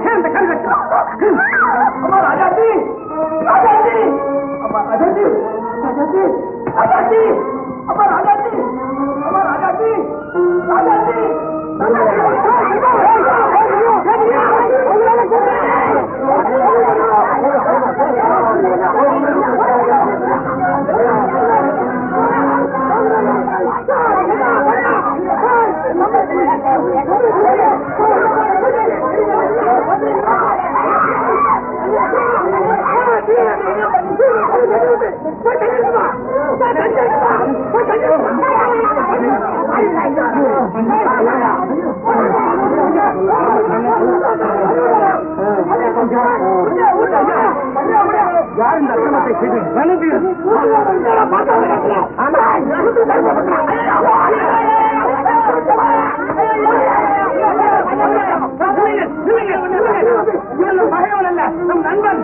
சேர்ந்த கல்வெட்டு யார் இந்த அக்கிரமத்தை செய்து பகைவன் அல்ல, நம் நண்பன்.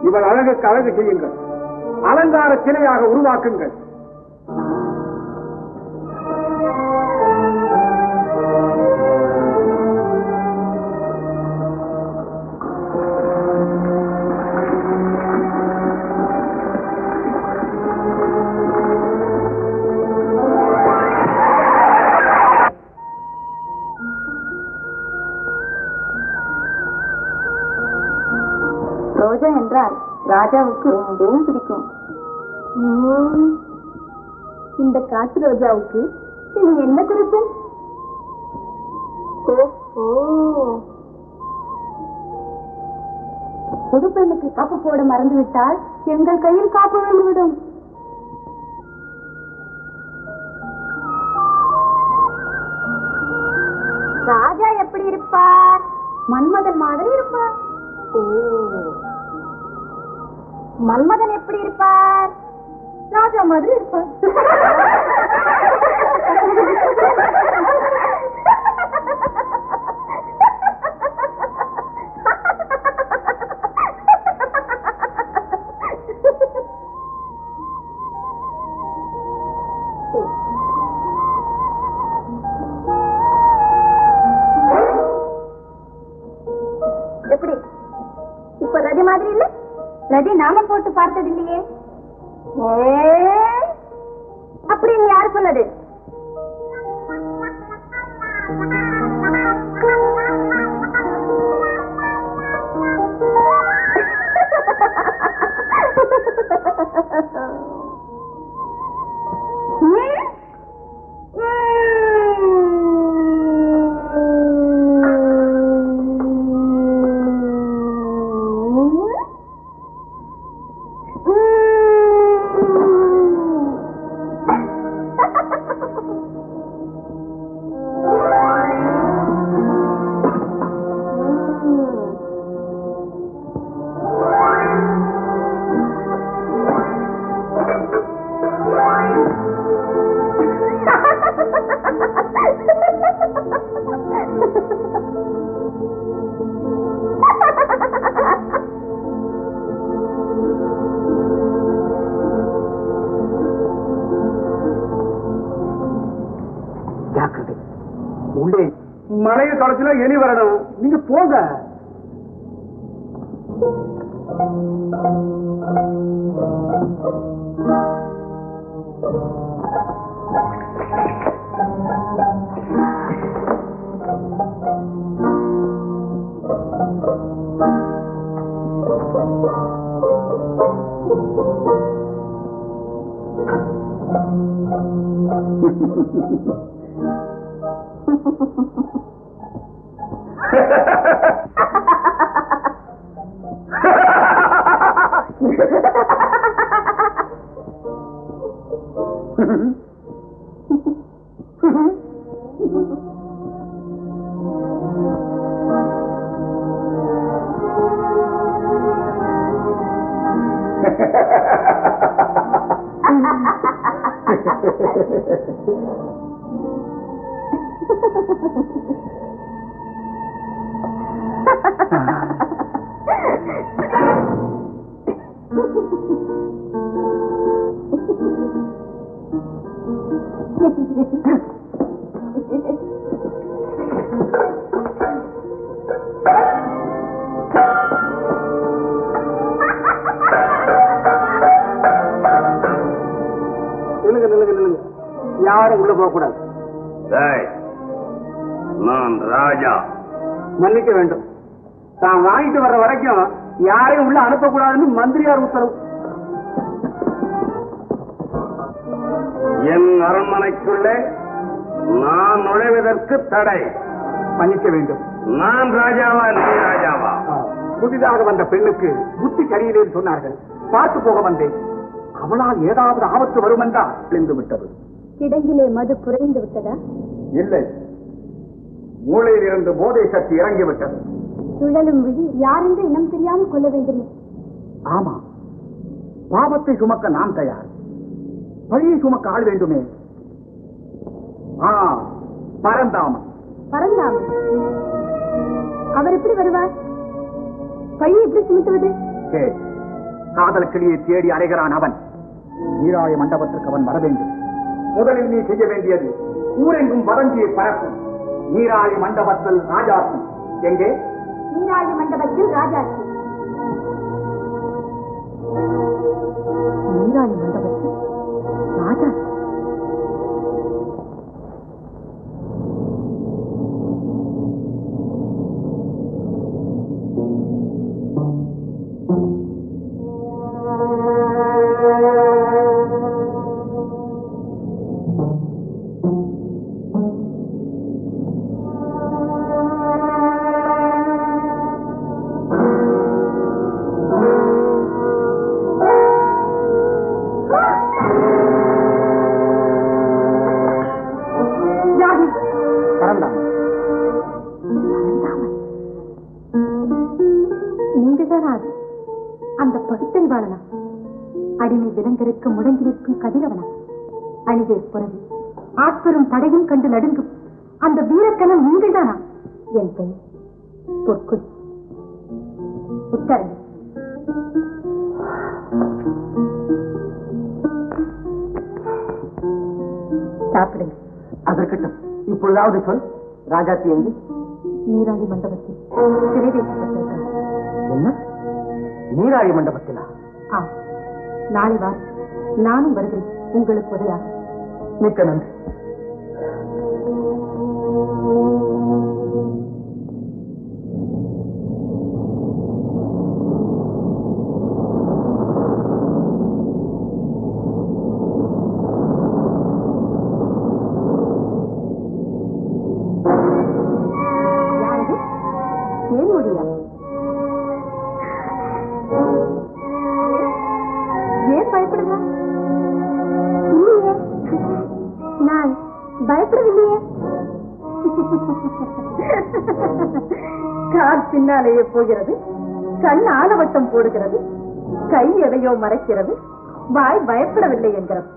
இவர் அழகுக்கு அழகு செய்யுங்கள், அலங்கார சிலையாக உருவாக்குங்கள். ரோஜா என்றால் ராஜாவுக்கு ரொம்பவும் பிடிக்கும். இந்த காட்டு ரோஜாவுக்கு இது என்ன குறிப்பு? புது பெண்ணுக்கு காப்பு போட மறந்துவிட்டால் எங்கள் கையில் காப்பு வந்துவிடும். ராஜா எப்படி இருப்பார்? மன்மதன் மாதிரி இருப்பார். மன்மதன் எப்படி இருப்பார்? ராஜா மாதிரி இருப்பார். எப்படி இப்ப ரதி மாதிரி இல்ல? ரதி நாம போட்டு பார்த்தது இல்லையே. அப்படின்னு யாரு சொன்னது? ஜாக்கிரதை. உள்ளே மழைய காலத்துல எலி வரணும். நீங்க போங்க. யாரும் உள்ள போக கூடாது. நான் ராஜா. மன்னிக்க வேண்டும். தான் வாங்கிட்டு வர்ற வரைக்கும் யாரையும் உள்ள அனுப்பக்கூடாதுன்னு மந்திரியார் உத்தரவு. என் அரண்மனைக்குள்ளே நான் நுழைவதற்கு தடை. மன்னிக்க வேண்டும். நான் ராஜாவா நீ ராஜாவா? புதிதாக வந்த பெண்ணுக்கு புத்தி சரியில்லைன்னு சொன்னார்கள். பார்த்து போக வந்தேன். அவளால் ஏதாவது ஆபத்து வரும் என்றால் விழுந்து விட்டது. கிடங்கிலே மது குறைந்து விட்டதா? இல்லை, மூளையில் இருந்து போதை சக்தி இறங்கிவிட்டது. சுழலும் விழி யாரென்று இனம் தெரியாமல் கொள்ள வேண்டுமே. ஆமா, பாவத்தை சுமக்க நாம் தயார். பழியை சுமக்க ஆள் வேண்டுமே. பரந்தாமன். பரந்தாமன் அவர் எப்படி வருவார்? பழியை எப்படி சுமத்துவது? காதல் கிளியை தேடி அலைகிறான் அவன். நீராய மண்டபத்திற்கு அவன் வர வேண்டும். முதலில் நீ செய்ய வேண்டியது ஊரெங்கும் வதந்தியை பரப்பும். நீராய மண்டபத்தில் ராஜாசி எங்கே? நீராய மண்டபத்தில் ராஜாசி. நீராய மண்டபத்தில் ராஜாசி. அந்த பகுத்தறிவாளனா? அடிமை விலங்கிற்கும் முடங்கி நிற்கும் கதிரவனா? அணிகை புறவி ஆட்பெரும் படையும் கண்டு நடுங்கும் அந்த வீரக்கணம் நீங்கள்தானா? என் பெயர் பொற்குடி. உத்தரவு. சாப்பிடுங்க. அதற்கட்டும். இப்பொழுதாவது சொல். ராஜாத்தி எங்கு? நீராழி மண்டபத்தில் சிறை வைக்கப்பட்டிருக்கிறார். என்ன? நீராழி மண்டபத்திலா? நாளை வா, நானும் வருகிறேன் உங்களுக்கு உதவியாக. மிக்க நன்றி. ஏன் முடியா? ஏன் பயப்படுதா? இல்லையே, நான் பயப்படவில்லையே. கார் பின்னாலேயே போகிறது, கண் ஆலவட்டம் போடுகிறது, கை எதையோ மறைக்கிறது, வாய் பயப்படவில்லை என்கிறது.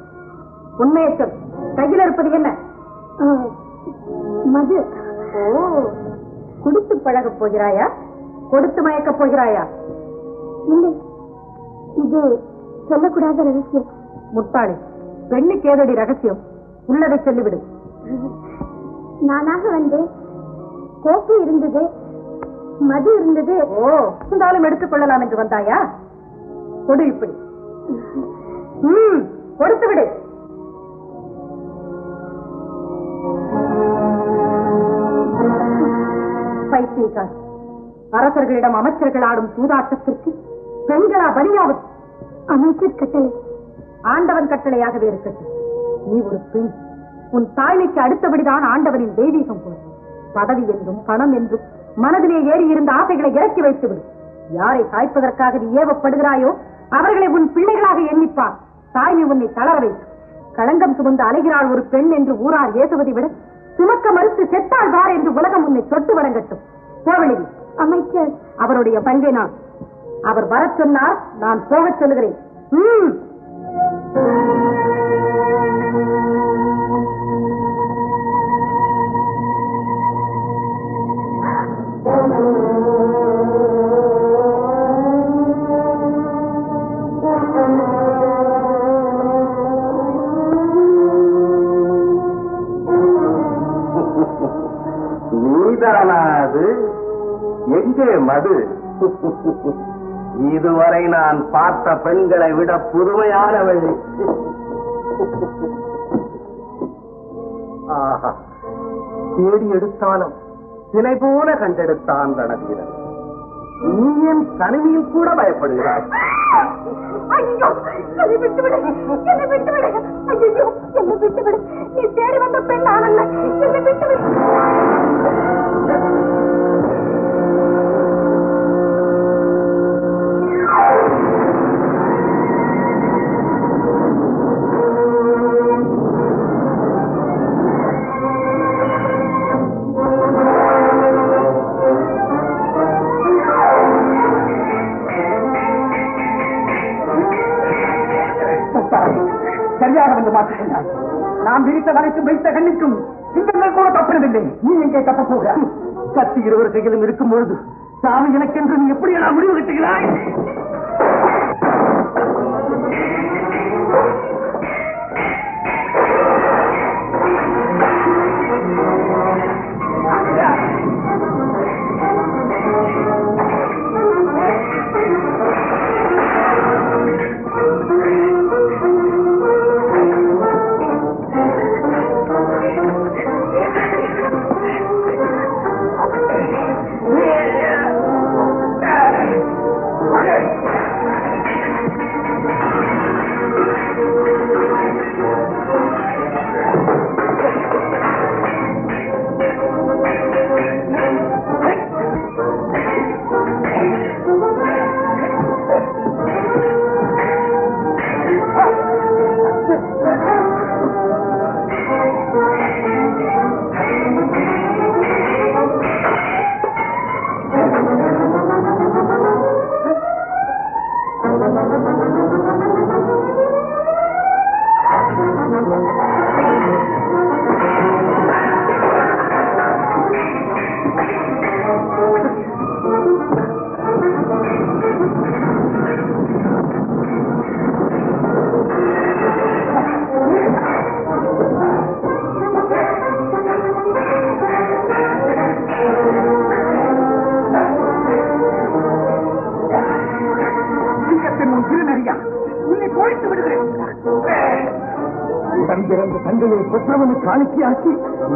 உண்மையை சொல், கையில் இருப்பது என்ன? மது. ஓ, குடித்து பழகப் போகிறாயா? கொடுத்து மயக்கப் போகிறாயா? இல்லை, இது சொல்லக்கூடாத ரகசியம். முட்டாளி, பெண்ணுக்கு ஏதடி ரகசியம்? உள்ளதை சொல்லிவிடு. நானாக வந்தேன். கோப்பை இருந்தது, மது இருந்தது. ஓ, இருந்தாலும் எடுத்துக் கொள்ளலாம் என்று வந்தாயா? கொடு இப்படி. கொடுத்து விடு. பைத்தியக்கார், அரசர்களிடம் அமைச்சர்கள் ஆடும் சூதாட்டத்திற்கு பெண்களா பலியாவது? அமைச்சர் கட்டளை. ஆண்டவன் கட்டளையாகவே இருக்கட்டும். நீ ஒரு பெண். உன் தாய்மைக்கு அடுத்தபடிதான் ஆண்டவனின் தெய்வீகம் போல். பதவி என்றும் பணம் என்றும் மனதிலே ஏறி இருந்த ஆசைகளை இறக்கி வைத்துவிடும். யாரை காய்ப்பதற்காக நீ ஏவப்படுகிறாயோ அவர்களை உன் பிள்ளைகளாக எண்ணிப்பார். தாய்மை உன்னை தளர வைக்கும். களங்கம் சுமந்து அலைகிறாள் ஒரு பெண் என்று ஊரார் ஏசுவதை விட சுமக்க மறுத்து செத்தாள் வார் என்று உலகம் உன்னை தொட்டு வணங்கட்டும். கோவலில் அமைச்சர் அவருடைய பங்கை நான். அவர் வரச் சொன்னார், நான் போகச் சொல்லுகிறேன். நீதானாது? எங்கே மது? இதுவரை நான் பார்த்த பெண்களை விட புதுமையானவள். ஆஹா, தேடி எடுத்தாலும் சிலை போல கண்டெடுத்தான் நடக்கிறது. நீ என் தனிமையில் கூட பயப்படுகிறாய். ஐயோ, என்னை விட்டுவிடு, என்னை விட்டுவிடு. ஐயோ, என்னை விட்டுவிடு. நீ தேடி வந்த பெண் ஆனல்ல, என்னை விட்டுவிடு. சரியாக வந்து மாற்றிக்கொண்டாய். நான் விரித்த வரைக்கும் வைத்த கண்ணிக்கும் சிங்கங்கள் கூட தப்பினதில்லை. நீ எங்கே தப்ப போக? கத்தி இருவர் கையிலும் இருக்கும் பொழுது சாமி எனக்கென்று நீ எப்படி நான் முடிவு கட்டுகிறாய்? தங்களை பெற்றவனு காணிக்கையாக்கி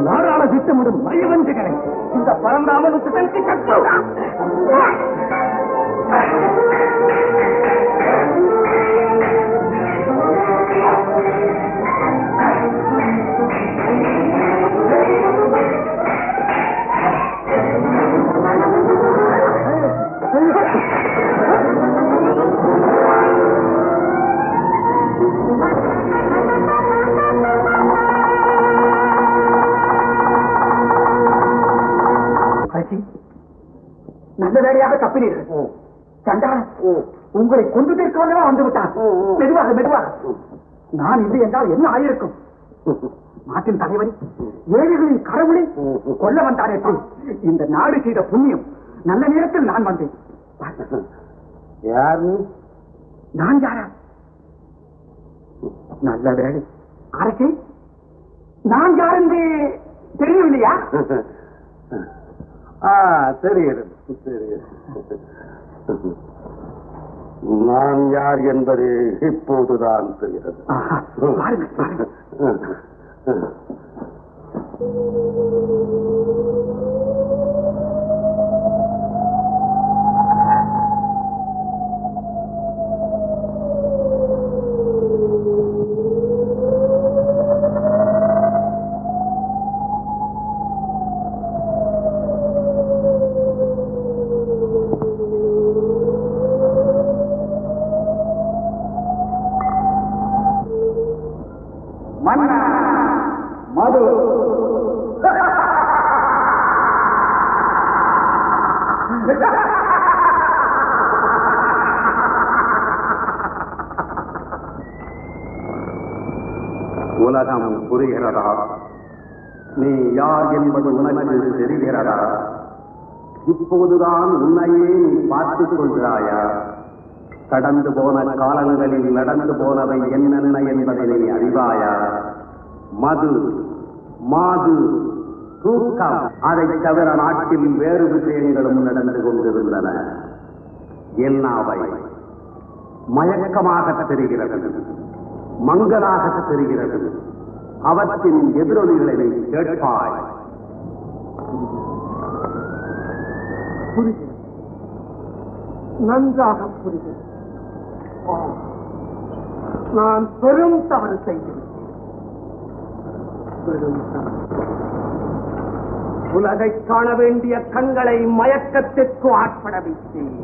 நாடாள திட்டமிடும் மயவஞ்சகனை இந்த பரந்தாமனுக்கு தனக்கு கற்பம். நல்ல வேலையாக தப்பினீர்கள். சண்டாளன் உங்களை கொண்டு தீர்க்க வந்தவா வந்து விட்டான். மெதுவாக மெதுவாக. நான் இல்லை என்றால் என்ன ஆயிருக்கும்? நாட்டின் தலைவரி, ஏழைகளின் கடவுளை கொல்ல வந்தானே. இந்த நாடு செய்த புண்ணியம். நல்ல நேரத்தில் நான் வந்தேன். யாரு? நான் யாரா? நல்ல வேலை அரசே, நான் யார் என்று தெரியவில்லை. தெரியலையா? தெரிகிறது. நான் யார் என்பது இப்போதுதான் தெரிகிறது. மது உலகம் புரிகிறதா? நீ யார் என்பது உனக்கு தெரிகிறதா? இப்போதுதான் உன்னையே நீ பார்த்துக் கொள்கிறாயா? கடந்து போன காலங்களில் நடந்து போனவை என்னென்ன என்பதை நீ அறிவாயா? மது, மாது, தூக்கம், அதை தவிர நாட்டில் வேறு விஷயங்களும் நடந்து கொண்டிருந்தன. என்னவை? மயக்கமாக தெரிகிறது, மங்களாக தெரிகிறது. அவற்றின் எதிரொலிகளை நீ கேட்பாய். புரிகிறது, நன்றாக புரிகிறது. நான் பெரும் தவறு செய்கிறேன். உலகை காண வேண்டிய கண்களை மயக்கத்திற்கு ஆட்பட வைத்தேன்.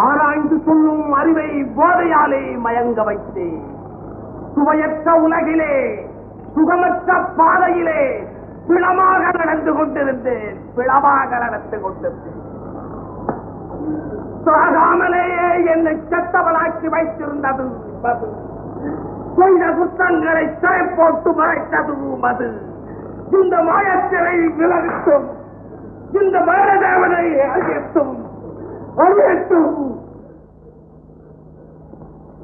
ஆராய்ந்து சொல்லும் அறிவை போதையாலே மயங்க வைத்தேன். சுவையற்ற உலகிலே, சுகமற்ற பாதையிலே பிளமாக நடந்து கொண்டிருந்தேன். சாகாமலேயே என்னை செத்தவனாக்கி வைத்திருந்தது மது. செய்த குற்றங்களை சிறை போட்டு மறைத்தது மது. இந்த மாயத்திரை விலகட்டும், இந்த மரணதேவனை அழியட்டும்.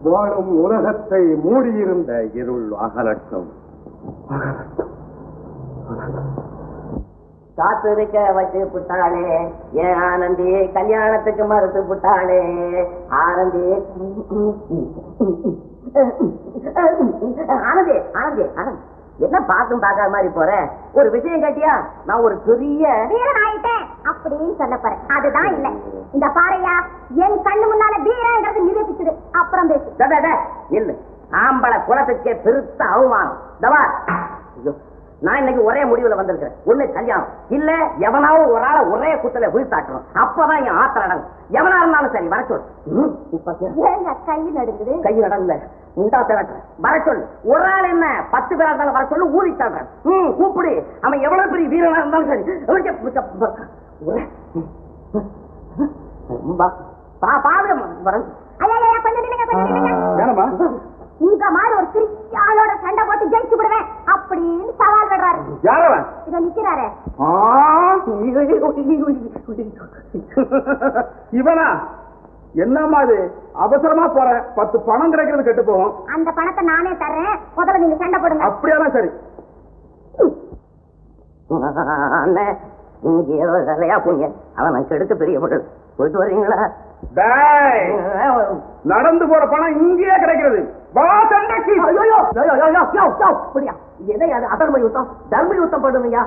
வாழும் உலகத்தை மூடியிருந்த இருள் அகலட்டும். காத்திருக்க வச்சு புட்டாளே ஏன் ஆனந்தி, கல்யாணத்துக்கு மறுத்து புட்டாளே ஆனந்தி. ஆனந்தி ஆனந்தி ஆனந்த், என்ன பார்த்தும் பார்க்காத மாதிரி போற? ஒரு விஷயம் கேட்டியா? நான் ஒரு பெரிய வீரன் ஆயிட்டேன் அப்படின்னு சொல்ல போறேன். அதுதான் இல்ல. இந்த பாறையா என் கண்ணு முன்னால வீரங்கிறது நிரூபிச்சுடு, அப்புறம் பேசு. இல்ல, ஆம்பளை குலத்துக்கே பெருத்த அவமானம். தவா, நான் இன்னைக்கு ஒரே முடிவுல வந்திருக்கிறேன். ஒண்ணு கல்யாணம், இல்ல எவனாவும் ஒரு ஆளை ஒரே குத்துல வீழ்த்தாட்டணும். அப்பதான் என் ஆத்திரம் அடங்கும். எவனா இருந்தாலும் சரி வர சொல். கை நடுங்குது. கை நடங்கல உண்டா திறக்க வர சொல்லு. ஒரு ஆள் என்ன 10 பேரா இருந்தாலும் வர சொல்லு. ஊதி தள்ளுறேன். கூப்பிடு. அவன் எவ்வளவு பெரிய வீரனா இருந்தாலும் சரி. உங்க மாதிரி ஒரு சிறிய ஆளோட சண்டை போட்டு ஜெயிச்சு விடுவேன் அப்படின்னு சவால் விடுறாரு. இத நிக்கிறாரு. இவனா? என்னமா இது? அவசரமா போற, 10 பணம் கிடைக்கிறது கெட்டு போகும். அந்த பணத்தை நானே தர்றேன், முதல்ல நீங்க சண்டை போடுங்க. அப்படியாதான் சரி. ஏதோ வேலையா போங்க. அவன் கெடுக்க பெரிய பொருள். போயிட்டு வர்றீங்களா? நடந்து போற பணம் இங்கேயே கிடைக்கிறது. அதர்ம யுத்தம், தர்ம யுத்தம் பண்ணுவீங்க.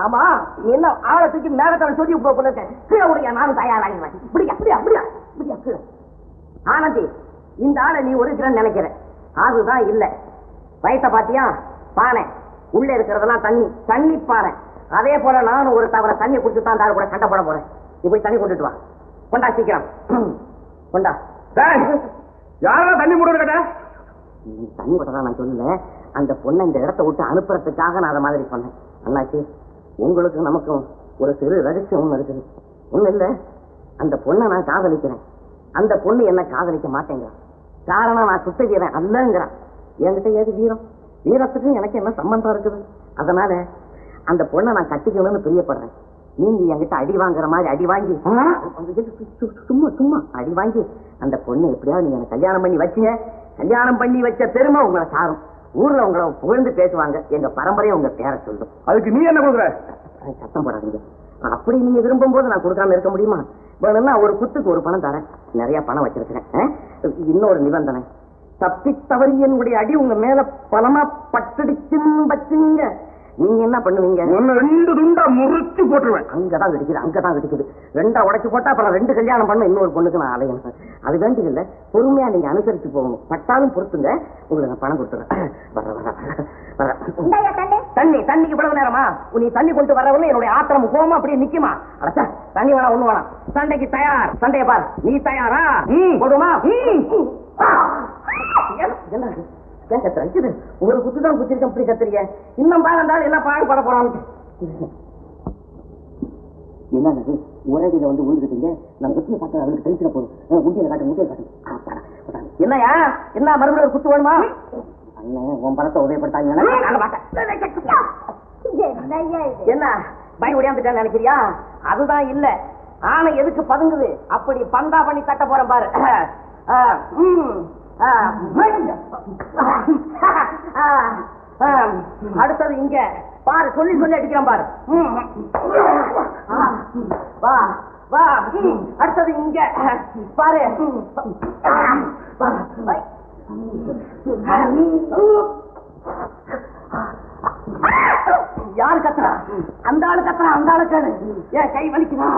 ஆமா, நீ என்ன ஆளை தூக்கி மேகத்தவன் சொல்லி போல கீழே உடைய நானும் தயாராகிடுவேன். இப்படியா அப்படியா அப்படியா இப்படியா கீழே. ஆனந்தி, இந்த ஆளை நீ ஒரு திறன் நினைக்கிற, அதுதான் இல்ல. வயசை பாத்தியா? பானை உள்ள இருக்கிறதெல்லாம் தண்ணி, தண்ணி பானை. அதே போல நானும் ஒரு தவற தண்ணி குடிச்சு தான் தாரு கூட சண்டை போட போறேன். நீ போய் தண்ணி கொண்டுட்டு வா. கொண்டா சீக்கிரம் கொண்டா. யாரெல்லாம் தண்ணி மூட கேட்ட? தண்ணி போட்டதான் நான் சொல்லல. அந்த பொண்ணை இந்த இடத்தை விட்டு அனுப்புறதுக்காக நான் அதை மாதிரி சொன்னேன். அண்ணாச்சி, உங்களுக்கு நமக்கும் ஒரு சிறு ரகசியம் ஒண்ணு இருக்குது. ஒண்ணு இல்ல, அந்த பொண்ணை நான் காதலிக்கிறேன். அந்த பொண்ணு என்ன காதலிக்க மாட்டேங்கிறான். காரணம் நான் சுத்த வீரன் அல்லங்கிறான். என்கிட்ட ஏது வீரம்? வீரத்துக்கு எனக்கு என்ன சம்பந்தம் இருக்குது? அதனால அந்த பொண்ணை நான் கட்டிக்கணும்னு பிரியப்படுறேன். நீங்க என்கிட்ட அடி வாங்குற மாதிரி அடி வாங்கி, சும்மா சும்மா அடி வாங்கி அந்த பொண்ணு எப்படியாவது நீங்க கல்யாணம் பண்ணி வச்சீங்க. கல்யாணம் பண்ணி வச்ச பெருமை உங்களை சாரும். ஊர்ல உங்களை புகழ்ந்து பேசுவாங்க. எங்க பரம்பரையை உங்க பேரை சொல்லும். அதுக்கு நீ என்ன கொடுக்குற? சத்தம் போடாதீங்க. அப்படி நீங்க விரும்பும் போது நான் கொடுக்காம இருக்க முடியுமா? வேணும்னா ஒரு குத்துக்கு ஒரு பணம் தரேன். நிறைய பணம் வச்சிருக்கிறேன். இன்னொரு நிபந்தனை, தப்பி தவறி என்னுடைய அடி உங்க மேல பலமா பட்டுடுச்சுன்னு வச்சுங்க, நீங்க என்ன பண்ணுவீங்க? 2 துண்டா முறிச்சு போட்டுருவேன். அங்கதான் கிடைக்குது. 2 உடைச்சு போட்டா அப்புறம் 2 கல்யாணம் பண்ண இன்னொரு பொண்ணுக்கு நான் அலையணும். அது வேண்டியது இல்ல, பொறுமையா நீங்க அனுசரிச்சு போகணும். பட்டாலும் பொறுத்துங்க, உங்களுக்கு நான் பணம் கொடுத்துறேன். தண்ணிக்கு இவ்வளவு நேரமா? நீ தண்ணி கொண்டு வரவங்க என்னுடைய ஆத்திரம் கோமா அப்படியே நிக்குமா? அடச்சா, தண்ணி வேணா ஒண்ணு வேணாம். சண்டைக்கு தயார். சண்டைய பார். நீ தயாரா? போடுமா? என்ன கத்துறது? ஒரு குத்துதான் குத்திருக்க, அப்படி கத்துறீங்க. இன்னும் பாருந்தாலும் என்ன பாடுபட போறான்னு என்னது? உரடியில வந்து ஊந்துக்கிட்டீங்க. நான் குத்திய பார்த்தா அவருக்கு தெரிஞ்சுக்க போதும். முட்டியில காட்டு. என்னையா? என்ன மறுபடியும் ஒரு குத்து வேணுமா? அண்ணன் உன் பணத்தை உதயப்படுத்தாங்க. என்ன பய உடையாந்துட்டான்னு நினைக்கிறியா? அதுதான் இல்ல. ஆனா எதுக்கு பதுங்குது? அப்படி பந்தா பண்ணி கட்ட போறேன் பாரு. அடுத்தது இங்க பாரு, சொல்லி சொல்லி அடிக்கிறான் பாரு. வா வா. அடுத்தது இங்க பாரு. யாரு கத்துறா? அந்த ஆளு கத்துறா. அந்த ஆளு கேளு. ஏன் கை வலிக்குதா?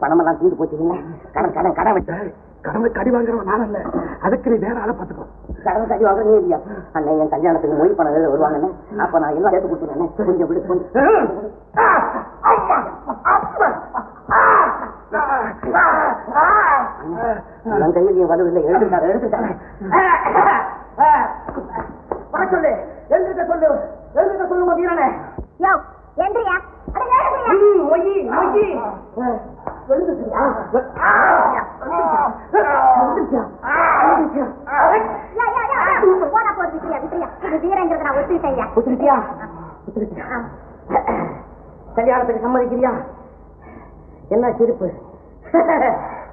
பணமெல்லாம் தீர்ந்து போச்சு. கடன் வச்ச கடமை கடி வாங்குறவன் நான் இல்ல. அதுக்கு நீ வேற ஆளை பாத்துக்கோ. கடன் கடி வாங்குறே இல்லையா? அண்ணன் என் கல்யாணத்துக்கு மொய் பணம் வருவாங்கன்னு அப்ப நான் எல்லாம் சேர்த்து கொடுத்துருவேன். கொஞ்சம் விடு. என் கையில் நீ வரவில்லை. எழுதுட்டாங்க. சொல்லு. எழுதுக்க சொல்லுங்க வீரனே. கல்யாணத்துக்கு சம்மதிக்கிறியா? என்ன சிரிப்பு?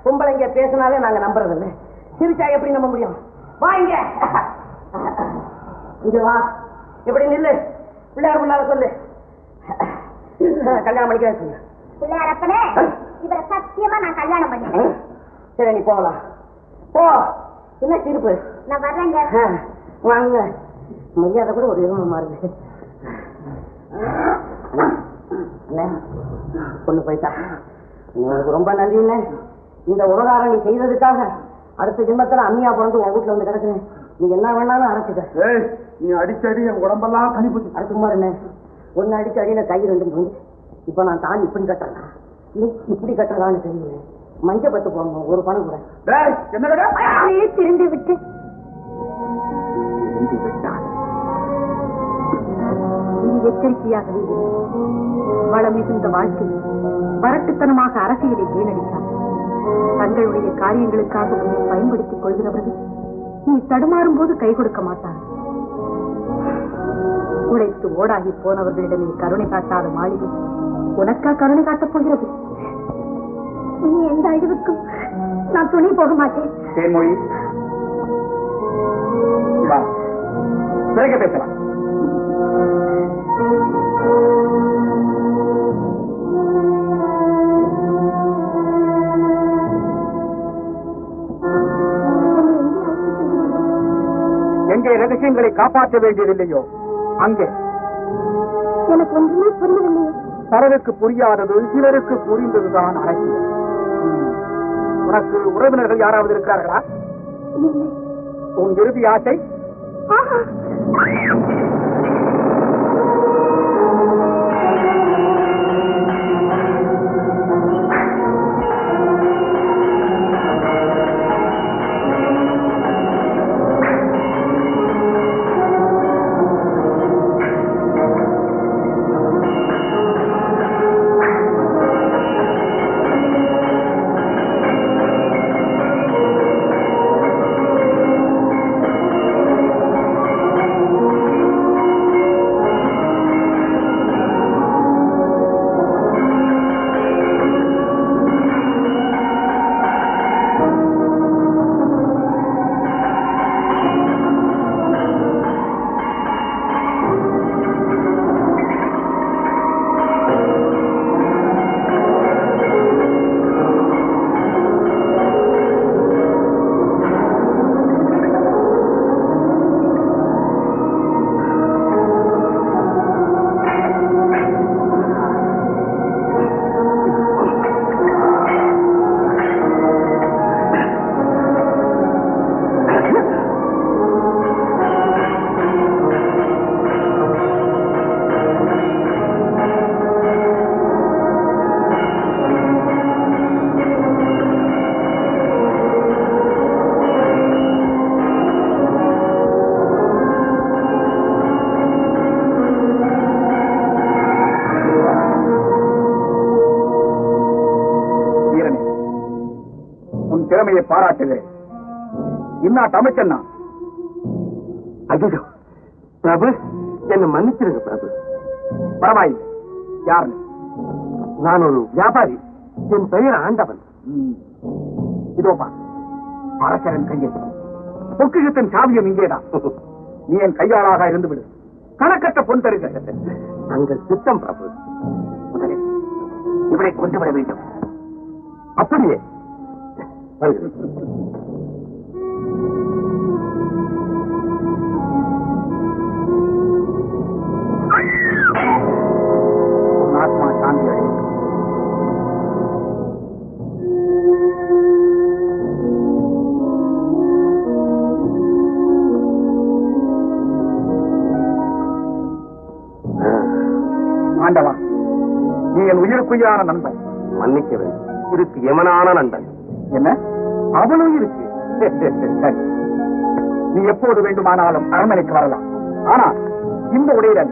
பொம்பளைங்க பேசினாலே நாங்க நம்புறதில்லை. சிரிச்சா எப்படி நம்ப முடியும்? வா இங்க. இங்க வா. எப்படி நில்லு. பிள்ளையார் முன்னால சொல்லு. கல்யாணம் பண்ணிக்க சொல்லு. பிள்ளையாரப்பனே, இவரை சத்தியமா நான் கல்யாணம் பண்ணிக்கிறேன். சரி, நீ போகலாம். போ. என்ன சிரிப்பு? நான் வர்றேங்க. வாங்க. மரியாதை கூட ஒரு விதமா மாறுது. கொண்டு போயிட்டா. உங்களுக்கு ரொம்ப நன்றி. இந்த உபகாரம் நீ செய்ததுக்காக அடுத்த ஜென்மத்துல அம்மியா பிறந்து உன் வீட்டுல வந்து கிடக்குறேன். நீ என்ன வேணாலும் அரைச்சுக்க. நீ அடிச்சடி என் உடம்பெல்லாம் தனிப்பு. அடுத்த மாதிரி என்ன? ஒன்னு அடிச்சு அடியில கை 2 போய் இப்ப நான் தாலி இப்படி கட்டுறேன், இல்லை இப்படி கட்டுறதான்னு தெரியல. மஞ்ச பத்து போங்க. ஒரு பணம் கூட திரும்பி விட்டு எச்சரிக்கையாகவே வளம் மிகுந்த வாழ்க்கை வரட்டுத்தனமாக அரசியலை வீணடித்தார். தங்களுடைய காரியங்களுக்காக உன்னை பயன்படுத்திக் கொள்கிறவர்கள் நீ தடுமாறும் போது கை கொடுக்க மாட்டார். உழைத்து ஓடாகி போனவர்களிடமே கருணை காட்டாத மாளிகை உனக்கா கருணை காட்டப் போகிறது? இனி எந்த அழிவுக்கும் நான் துணை போக மாட்டேன். தேன்மொழி, பேசலாம். எங்கே ரகசியங்களை காப்பாற்ற வேண்டியதில்லையோ அங்கே. எனக்கு ஒன்றுமே புரியவில்லையே. பலருக்கு புரியாதது சிலருக்கு புரிந்ததுதான் அரசியல். உனக்கு உறவினர்கள் யாராவது இருக்கிறார்களா? உன் இறுதி ஆசை? திறமையை பாராட்டுகிறேன். இன்னாட்டு அமைச்சன் நான். ஐயோ பிரபு, என்ன மன்னிச்சிருங்க பிரபு. பரவாயில்லை. யார்? நான் ஒரு வியாபாரி. என் பெயர் ஆண்டவன். இதோப்பா அரசரன் கையில் பொக்கிஷத்தின் சாவியம் இங்கேதான். நீ என் கையாளாக இருந்து விடு. கணக்கற்ற பொன் தருக. தங்கள் சித்தம் பிரபு. முதலில் இவரை கொண்டு வர வேண்டும். அப்படியே வருகிறேன். ஆத்மா சாந்தி அடையும். ஆண்டவா, நீ என் உயிருக்குயிரான நண்பன். மன்னிக்க வேண்டும். இருக்கு எமனான நண்பன். என்ன அவளும் இருக்கு? சரி, நீ எப்போது வேண்டுமானாலும் அரண்மனைக்கு வரலாம். ஆனால் இந்த உடையில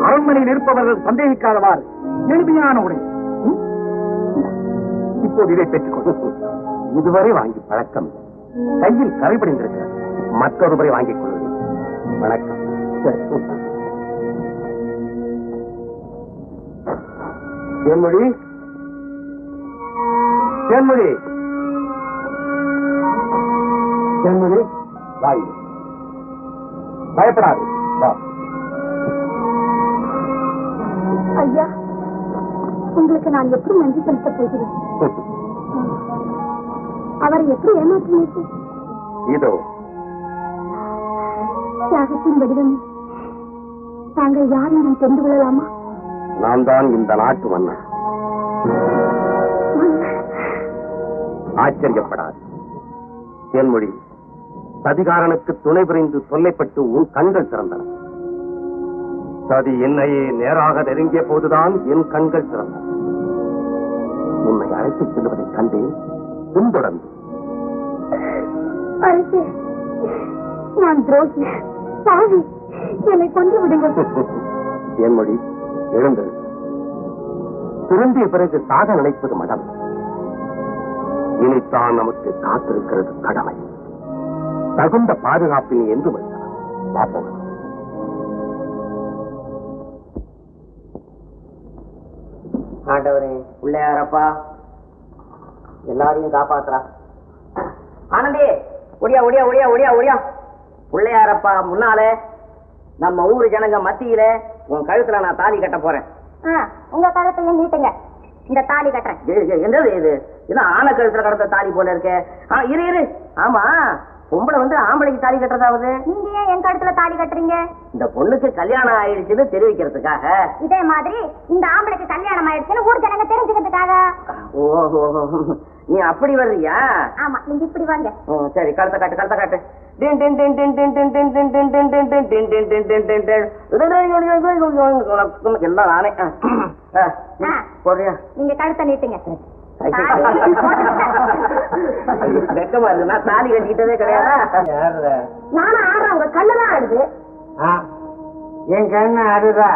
அரண்மனையில் இருப்பவர்கள் சந்தேகிக்காதவாறு எளிமையான உடை. இப்போது இதை பெற்றுக்கொள். இதுவரை வாங்கி பழக்கம். கையில் கரைபடிந்திருக்கிறது. மற்றொரு முறை வாங்கிக் கொள்கிறேன். வணக்கம். தேன்மொழி, தேன்மொழி, தேன்மொழி, வாய். பயப்படாது. வா. ஐயா, உங்களுக்கு நான் எப்படி நன்றி செலுத்தப் போகிறேன்? அவரை எப்படி ஏமாற்றினீர்கள்? இதோ தியாகத்தின் வடிவமே. தாங்கள் யார் நான் தெரிந்து கொள்ளலாமா? நான் தான் இந்த நாட்டு மன்னன். ஆச்சரியப்படாது. தேன்மொழி, சதிகாரனுக்கு துணை புரிந்து தொல்லைப்பட்டு உன் கண்கள் திறந்தன. சதி என்னையே நேராக நெருங்கிய போதுதான் என் கண்கள் திறந்தன. உன்னை அழைத்துச் செல்வதைக் கண்டேன். பின்தொடர்ந்து அரசே, நான் துரோகி, பாவி, என்னை கொன்று விடுங்கள். தேன்மொழி, எழுந்தது. திருந்திய பிறகு சாக நினைப்பது மடம். இனித்தான் நமக்கு காத்திருக்கிறது கடமை. தகுந்த பாதுகாப்பினை என்று பார்ப்போம். ஆண்டவரே, பிள்ளையாரப்பா, எல்லாரையும் காப்பாத்துறா. ஆனந்தி, ஒடியா ஒடியா ஒடியா ஒடியா ஒடியா. பிள்ளையாரப்பா முன்னாலே நம்ம ஊரு ஜனங்க மத்தியில உன் கழுத்துல நான் தாலி கட்ட போறேன். உங்க கழுத்தையும் நீட்டுங்க, இந்த தாலி கட்டுறேன். என்னது இது? என்ன ஆன கழுத்துல கடத்த தாலி போல இருக்கு? இரு இரு. ஆமா, பொம்பளை வந்து ஆம்பளைக்கு தாலி கட்டுறதாவது. நீங்க ஏன் என் கழுத்துல தாலி கட்டுறீங்க? இந்த பொண்ணுக்கு கல்யாணம் ஆயிடுச்சுன்னு தெரிவிக்கிறதுக்காக. இதே மாதிரி இந்த ஆம்பளைக்கு கல்யாணம் ஆயிடுச்சுன்னு ஊர் ஜனங்க தெரிஞ்சுக்கிறதுக்காக. ஓஹோ, நீ அப்படி வர்றியா? ஆமா, நீங்க இப்படி வாங்க. சரி, கழுத்த காட்டு, கழுத்த காட்டு. எல்லாம் நானே போடுறியா? நீங்க கழுத்தை நீட்டுங்க. வெக்கமா இருக்கு. நான் தாலி கட்டிக்கிட்டதே கிடையாதா? நானும் ஆடுறேன், உங்க கண்ணுதான் ஆடுது. என் கண்ணு ஆடுதா?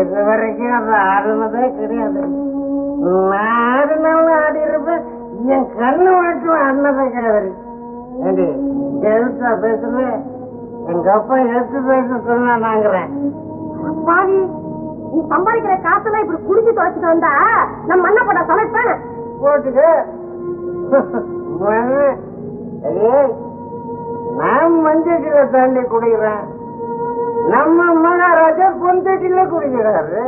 இது வரைக்கும் அது ஆடுனதே கிடையாது. நான் ஆடுனாலும் ஆடி இருப்பேன், என் கண்ணு மட்டும் ஆடினதே கிடையாது. எழுத்தா பேசுறது? எங்க அப்பா எழுத்து பேச சொன்னா நாங்கிறேன். பாவி, நீ சம்பாதிக்கிற காசெல்லாம் இப்படி குடிச்சு தொலைச்சிட்டு வந்தா நம்ம மண்ண போட்டா சமைப்பேன். போட்டுக்கு நான் மஞ்சட்டில தண்ணி குடிக்கிறேன், நம்ம மகாராஜா பொந்தட்டில குடிக்கிறாரு.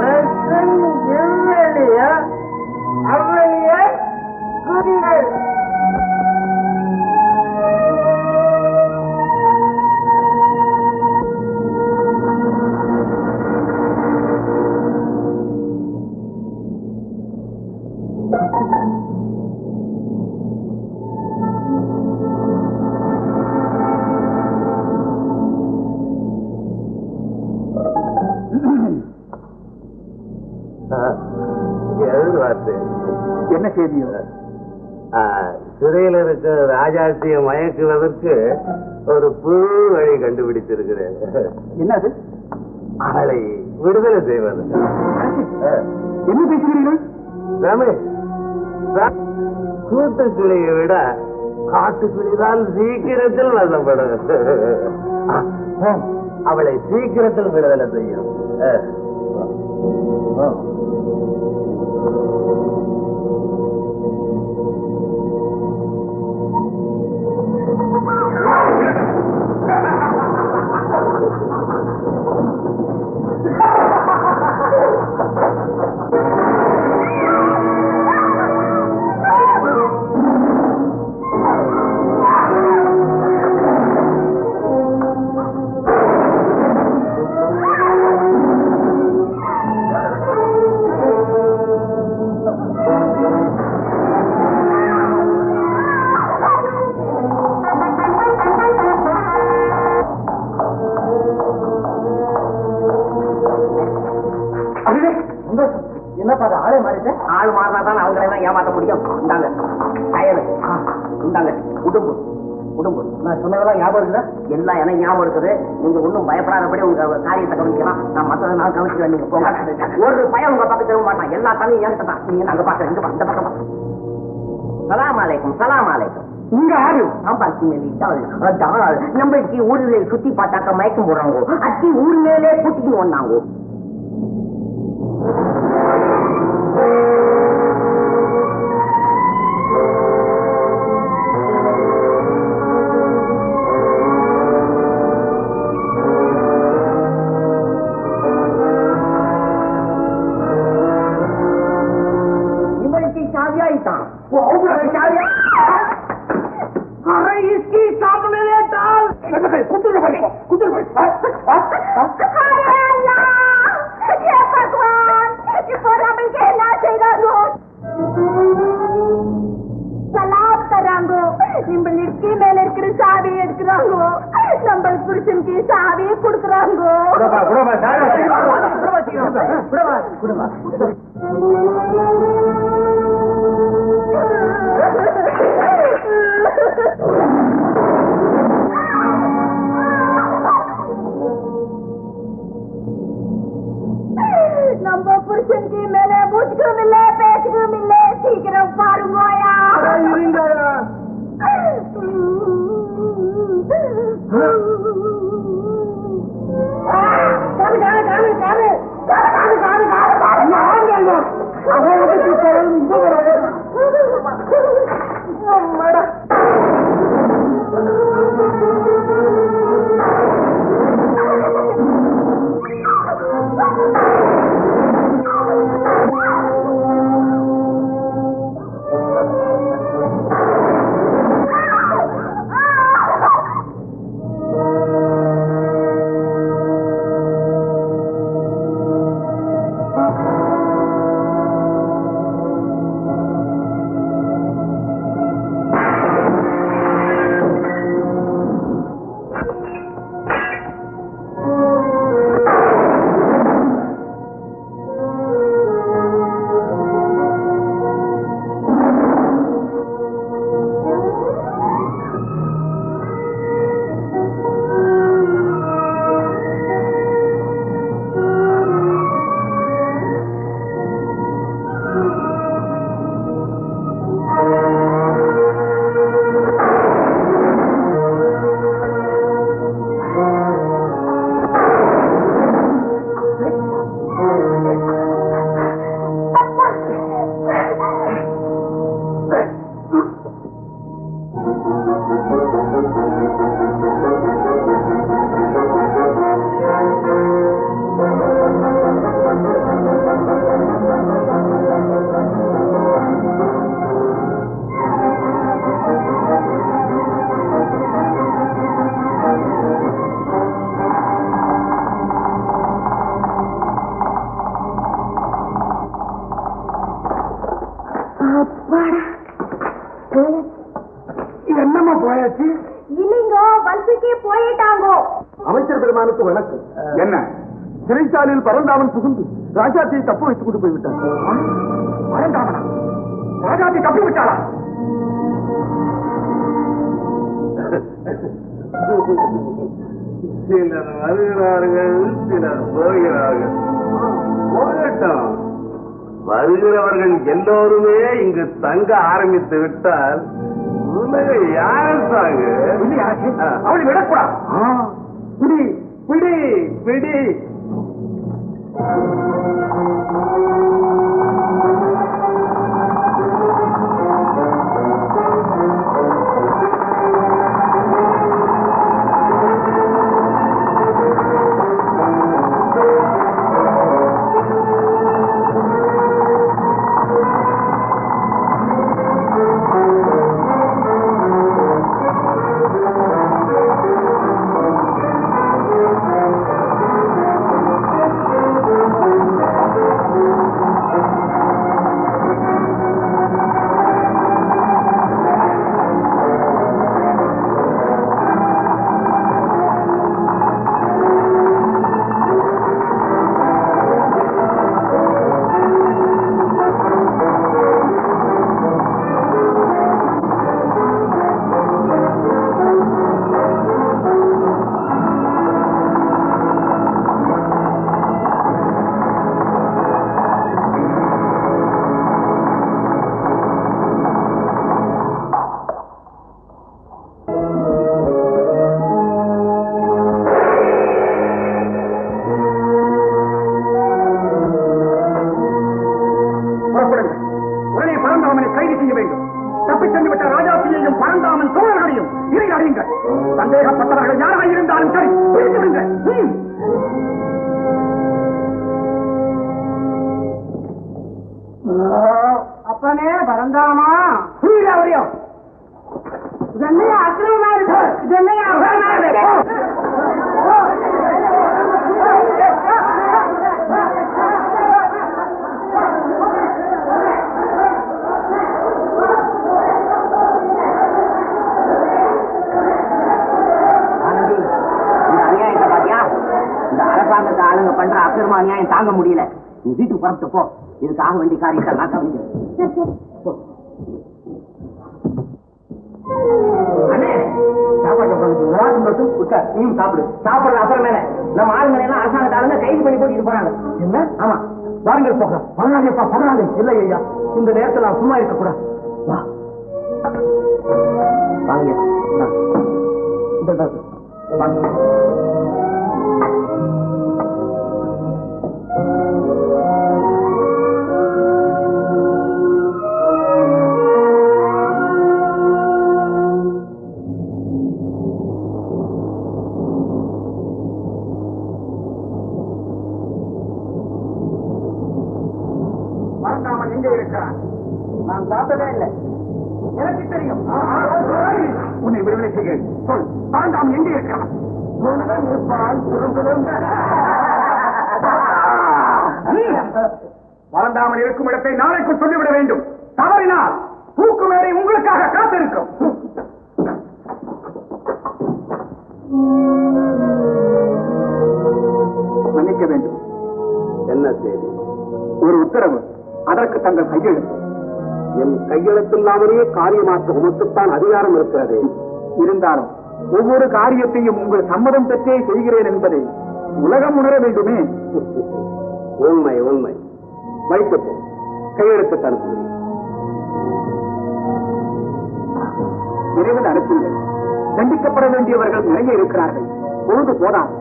அரசன் எவ்வளியா அவ்வளியா குடிகள். என்ன செய்தியோ? சிறையில் இருக்க ராஜாசிய மயக்குவதற்கு ஒரு புது வழி கண்டுபிடித்திருக்கிறேன். என்னது? அவளை விடுதலை செய்வது. என்ன பேசுகிறீர்கள்? ரமேஷ், கூட்டுக்கிளியை விட காட்டுக்கிளிதான் சீக்கிரத்தில் வசப்படும். அவளை சீக்கிரத்தில் விடுதலை செய்யும். ஆள் மாறினா தான் அவங்களெல்லாம் ஏமாற்ற முடியும். இந்தாங்க கயலு, இந்தாங்க உடும்பு. உடும்பு நான் சொன்னதெல்லாம் ஞாபகம் இருக்குதா? எல்லாம் எனக்கு ஞாபகம் இருக்குது. நீங்க ஒன்றும் பயப்படாதபடி உங்க காரியத்தை கவனிக்கலாம். நான் மற்றதை நான் கவனிச்சுக்கிறேன். நீங்க போங்க. ஒரு பையன் உங்க பக்கத்து திரும்ப மாட்டான். எல்லா தலையும் என்கிட்ட தான். நீங்க நாங்க பாக்குறேன். இந்த பக்கம். சலாம் அலைக்கும். சலாம் அலைக்கும். இங்க யாரு சாம்பாச்சி மேலே நம்மளுக்கு ஊர்ல சுத்தி பார்த்தாக்க மயக்கம் போடுறாங்க. அத்தி ஊர் மேலே கூட்டிட்டு வந்தாங்க. நம்ம புருஷனுக்கு மேல மூச்சுக்கும் இல்ல பேச்சுக்கும் இல்ல. சீக்கிரம் பாருங்கோயா. என்னமா போயாச்சு? இல்லைங்கோ, வல்பிக்கே போயிட்டாங்கோ. அமைச்சர் பெருமானுக்கு வணக்கம். என்ன சிறைச்சாலையில் பரந்தாமன் புகுந்து ராஜாத்தியை தப்பு வைத்துக் கொண்டு போய்விட்டார். பரந்தாமனா? ராஜாத்தி தப்பி விட்டாளா? சிலர் வருகிறார்கள், சிலர் போகிறார்கள். போகட்டும் வருகிறவர்கள் எல்லோருமே இங்கு தங்க ஆரம்பித்து விட்டால் உலக யார் தாங்க அவளை விடக்கூடாது. பிடி பிடி பிடி. சந்தேகப்பட்டவர்கள் யாராக இருந்தாலும் சரி பிடித்துவிடுங்க. அப்பனே பரந்தாமா அவரையும் இதென்னையா அக்கிரமமா இருக்கு? இதென்னையா அக்கிரமமா இருக்கு? அரசாங்கத்தை ஆளுங்க பண்ற அக்கிரம அநியாயம் தாங்க முடியல. நீ வீட்டுக்கு புறப்பட்டு போ. இதுக்காக வேண்டிய காரியத்தை நான் கவனிக்கிறேன். நீயும் சாப்பிடு. சாப்பிடுற அப்புறம் மேல நம்ம ஆளுங்களை எல்லாம் அரசாங்கத்தை ஆளுங்க கைது பண்ணி போட்டு போறாங்க. என்ன? ஆமா, வாருங்கள் போகலாம். பரவாயில்லைப்பா, பரவாயில்லை. இல்லை ஐயா, இந்த நேரத்தில் நான் சும்மா இருக்கக்கூடாது. வா வாங்க. பரந்தாமன் எங்கே இருக்கிறான்? நான் பார்த்ததே இல்லை. எனக்கு தெரியும். உன்னை விடுதலை செய்ய சொல். பரந்தாமன் எங்கே இருக்கிறான்? பரந்தாமன் இருக்கும் இடத்தை நாளைக்குள் சொல்லிவிட வேண்டும். தவறினால் தூக்கு மேடை உங்களுக்காக காத்திருக்கும். மன்னிக்க வேண்டும். என்ன செய்தி? ஒரு உத்தரவு, அதற்கு தங்கள் கையெழுத்து. என் கையெழுத்தில்லாமலேயே காரியமாற்ற உமக்குத்தான் அதிகாரம் இருக்கிறது. இருந்தாலும் ஒவ்வொரு காரியத்தையும் உங்கள் சம்மதம் பெற்றே செய்கிறேன் என்பதை உலகம் உணர வேண்டுமே. உண்மை உண்மை. வைத்துப்போ, கையெழுத்து அனுப்புகிறேன். விரைவில் அனுப்புங்கள். தண்டிக்கப்பட வேண்டியவர்கள் நிறைய இருக்கிறார்கள். பொழுது போதாது.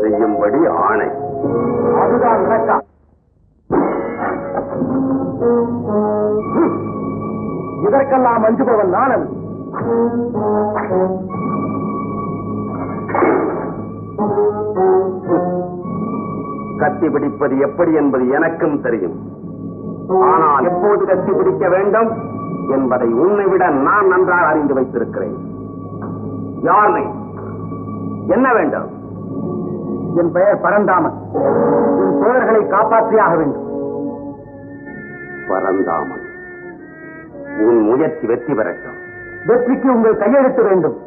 செய்யும்படி ஆணை. அதுதான் நடக்கா. இதற்கெல்லாம் அஞ்சுபவன் நானன். கத்தி பிடிப்பது எப்படி என்பது எனக்கும் தெரியும். ஆனால் எப்போது கத்தி பிடிக்க வேண்டும் என்பதை உன்னை விட நான் நன்றாக அறிந்து வைத்திருக்கிறேன். யார் நீ? என்ன வேண்டும்? என் பெயர் பரந்தாமன். என் தோழர்களை காப்பாற்றியாக வேண்டும். பரந்தாமன், உன் முயற்சி வெற்றி பெறட்டும். வெற்றிக்கு உங்கள் கையெழுத்து வேண்டும்.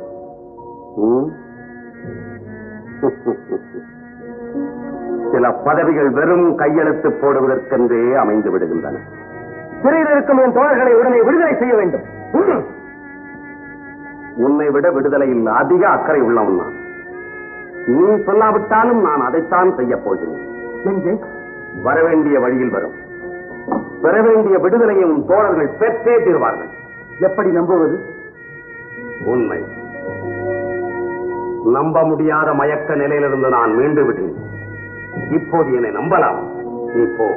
சில பதவிகள் வெறும் கையெழுத்து போடுவதற்கென்றே அமைந்து விடுகின்றன. சிறையில் இருக்கும் என் தோழர்களை உடனே விடுதலை செய்ய வேண்டும். உன்னை விட விடுதலையில் அதிக அக்கறை உள்ளவன் நான். நீ சொல்லாவிட்டாலும் நான் அதைத்தான் செய்யப் போகிறேன். எங்கே? வரவேண்டிய வழியில் வரும். பெற வேண்டிய விடுதலையும் தோழர்கள் பெற்றே தீர்வார்கள். எப்படி நம்புவது? உண்மை. நம்ப முடியாத மயக்க நிலையிலிருந்து நான் மீண்டு விட்டேன். இப்போது என்னை நம்பலாம். நீ போ.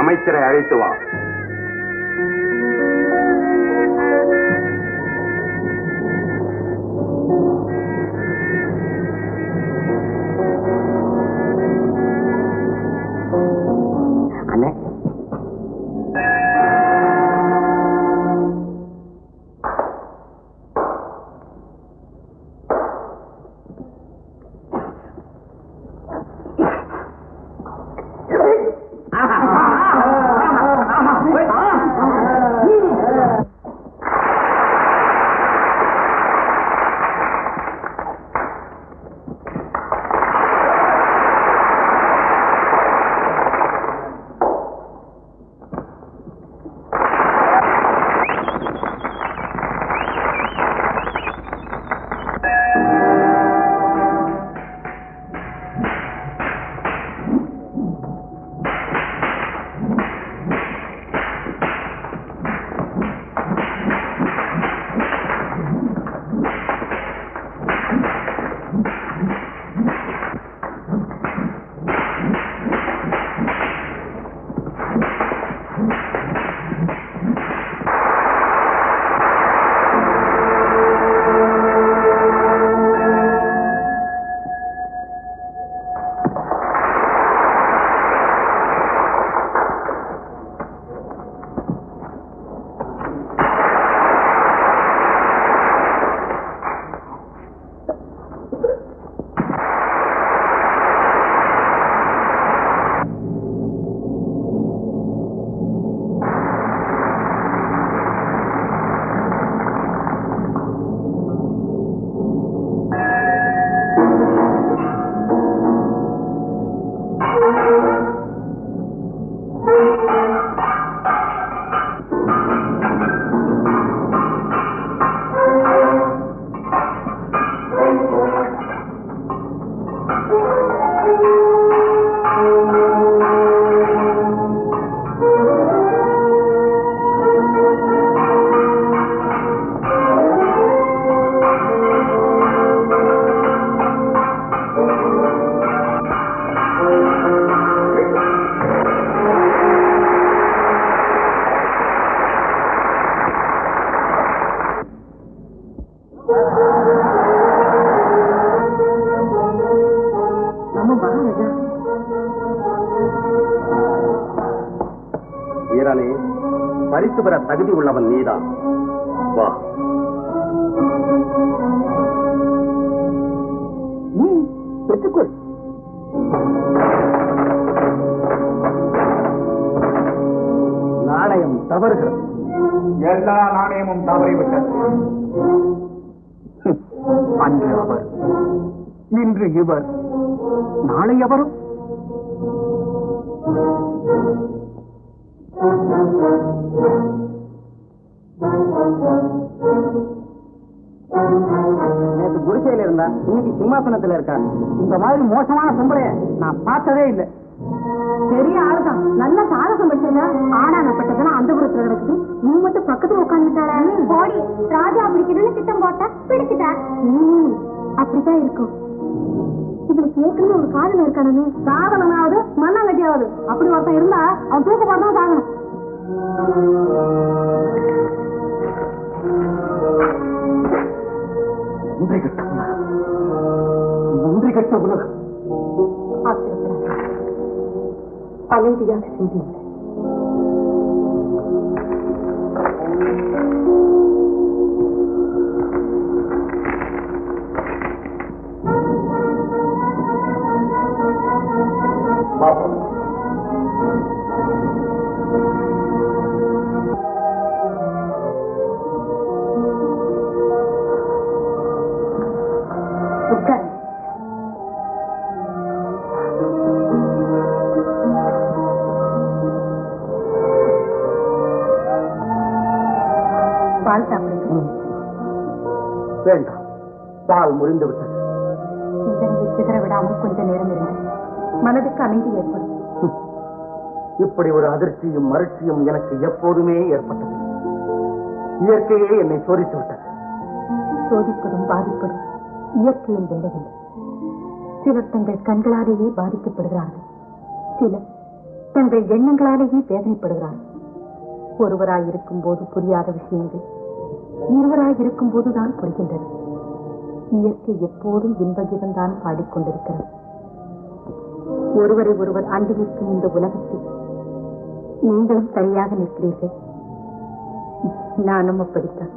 அமைச்சரை அழைத்து வா. அண்ணே, வீரனே, பரிசு பெற தகுதி உள்ளவன் நீதான். வா. பெற்றுக்கொள். நாணயம் தவறுகிறது. எல்லா நாணயமும் தவறிவிட்டது. அன்று அவர், இன்று இவர், நாளை அவரும். நேற்று குடிசையில இருந்தா இன்னைக்கு சிம்மாசனத்துல இருக்கா. இந்த மாதிரி மோசமான பொம்பளைய நான் பார்த்ததே இல்லை. பெரிய ஆளுதான், நல்ல சாகசம் வச்சிருந்தா. ஆனானப்பட்டதெல்லாம் அந்த புறத்துல கிடக்குது, நீ மட்டும் பக்கத்துல உட்காந்துட்டாரா? போடி, ராஜா பிடிக்கணும்னு திட்டம் போட்டா பிடிச்சிட்டா. அப்படித்தான் இருக்கும். இதுல கேட்கணும் ஒரு காதல இருக்கானே. சாகனமாவது மண்ணாங்கட்டியாவது அப்படி ஒருத்தன் இருந்தா அவன் தூக்க போறதான் சாகணும். நன்றி கட்ட உலகம். அமைதியாக சிந்தியுங்கள். பால் சாப்பிடுங்க. வேண்டாம், பால் முறிந்து விட்டது. சிந்தனையை சிதற விடாமல் கொஞ்ச நேரம் இருங்கள். மனதுக்கு அமைதி ஏற்படும். இப்படி ஒரு அதிர்ச்சியும் மகிழ்ச்சியும் எனக்கு எப்போதுமே ஏற்பட்டது. இயற்கையே என்னை சோதித்து விட்டது. சோதிப்பதும் பாதிப்பதும் இயற்கையின் வேலைகள். சிலர் தங்கள் கண்களாலேயே பாதிக்கப்படுகிறார்கள், சிலர் தங்கள் எண்ணங்களாலேயே வேதனைப்படுகிறார்கள். ஒருவராயிருக்கும் போது புரியாத விஷயங்கள் இருவராயிருக்கும் போதுதான் புரிகின்றது. இயற்கை எப்போதும் இன்பகீதம் தான் பாடிக்கொண்டிருக்கிறது. ஒருவரை ஒருவர் அண்டி நிற்கும் இந்த உலகத்தில் நீங்களும் சரியாக நிற்கிறீர்கள், நானும் அப்படித்தான்.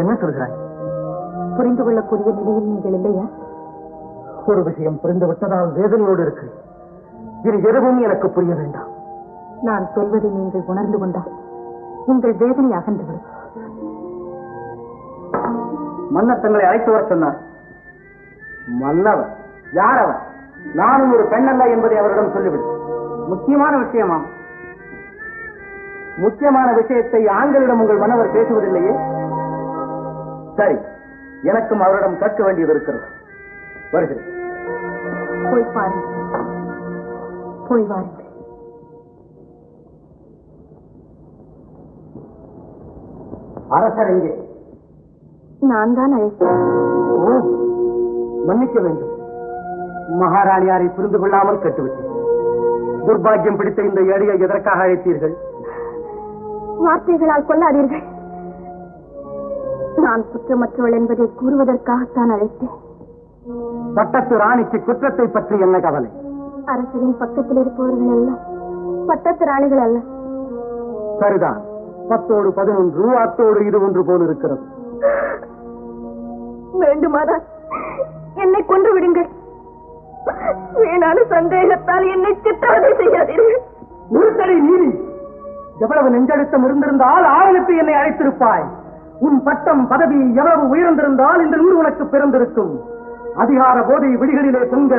என்ன சொல்கிறாய்? புரிந்து கொள்ளக்கூடிய நிலையில் நீங்கள் இல்லையா? ஒரு விஷயம் புரிந்து விட்டதால் வேதனையோடு இருக்கிறேன். இது எதுவும் எனக்கு புரிய வேண்டாம். நான் சொல்வதை நீங்கள் உணர்ந்து கொண்டால் உங்கள் வேதனை அகன்றுவிடும். மன்னர் தங்களை அழைத்து வர சொன்னார். மன்னவர் யார்? அவர் நானும் ஒரு பெண்ணல்ல என்பதை அவரிடம் சொல்லிவிடு. முக்கியமான விஷயமா? முக்கியமான விஷயத்தை ஆண்களிடம் உங்கள் மன்னவர் பேசுவதில்லையே. சரி, எனக்கும் அவரிடம் கேட்க வேண்டியது இருக்கிறது. வருகிறேன். போய் பாருங்கள், போய் வாருங்கள். அரசர் எங்கே? நான் தான் அழைத்தேன். ஓ, மன்னிக்க வேண்டும். மகாராணியாரை புரிந்து கொள்ளாமல் கட்டுவிட்டேன். துர்பாக்கியம் பிடித்த இந்த ஏழையை எதற்காக அழைத்தீர்கள்? வார்த்தைகளால் கொள்ளாதீர்கள். நான் குற்றமற்றவள் என்பதை கூறுவதற்காகத்தான் அழைத்தேன். பட்டத்து ராணிக்கு குற்றத்தை பற்றி என்ன கவலை? அரசரின் பக்கத்தில் இருப்பவர்கள் எல்லாம் பட்டத்து ராணிகள் அல்ல. சரிதான். 10ஓடு 11, அத்தோடு இது ஒன்று போல் இருக்கிறது. வேண்டுமானால் என்னை கொன்று விடுங்கள். வீணான சந்தேகத்தால் என்னை சித்திரவதை செய்யாதீர்கள். நிறுத்தடி நீதி. எவ்வளவு நெஞ்சழுத்தம் இருந்திருந்தால் ஆவலுக்கு என்னை அழைத்திருப்பாய். உன் பட்டம் பதவி எவ்வளவு உயர்ந்திருந்தால் இந்த ஊர் உனக்கு பிறந்திருக்கும். அதிகார போதை விழிகளிலே தொங்க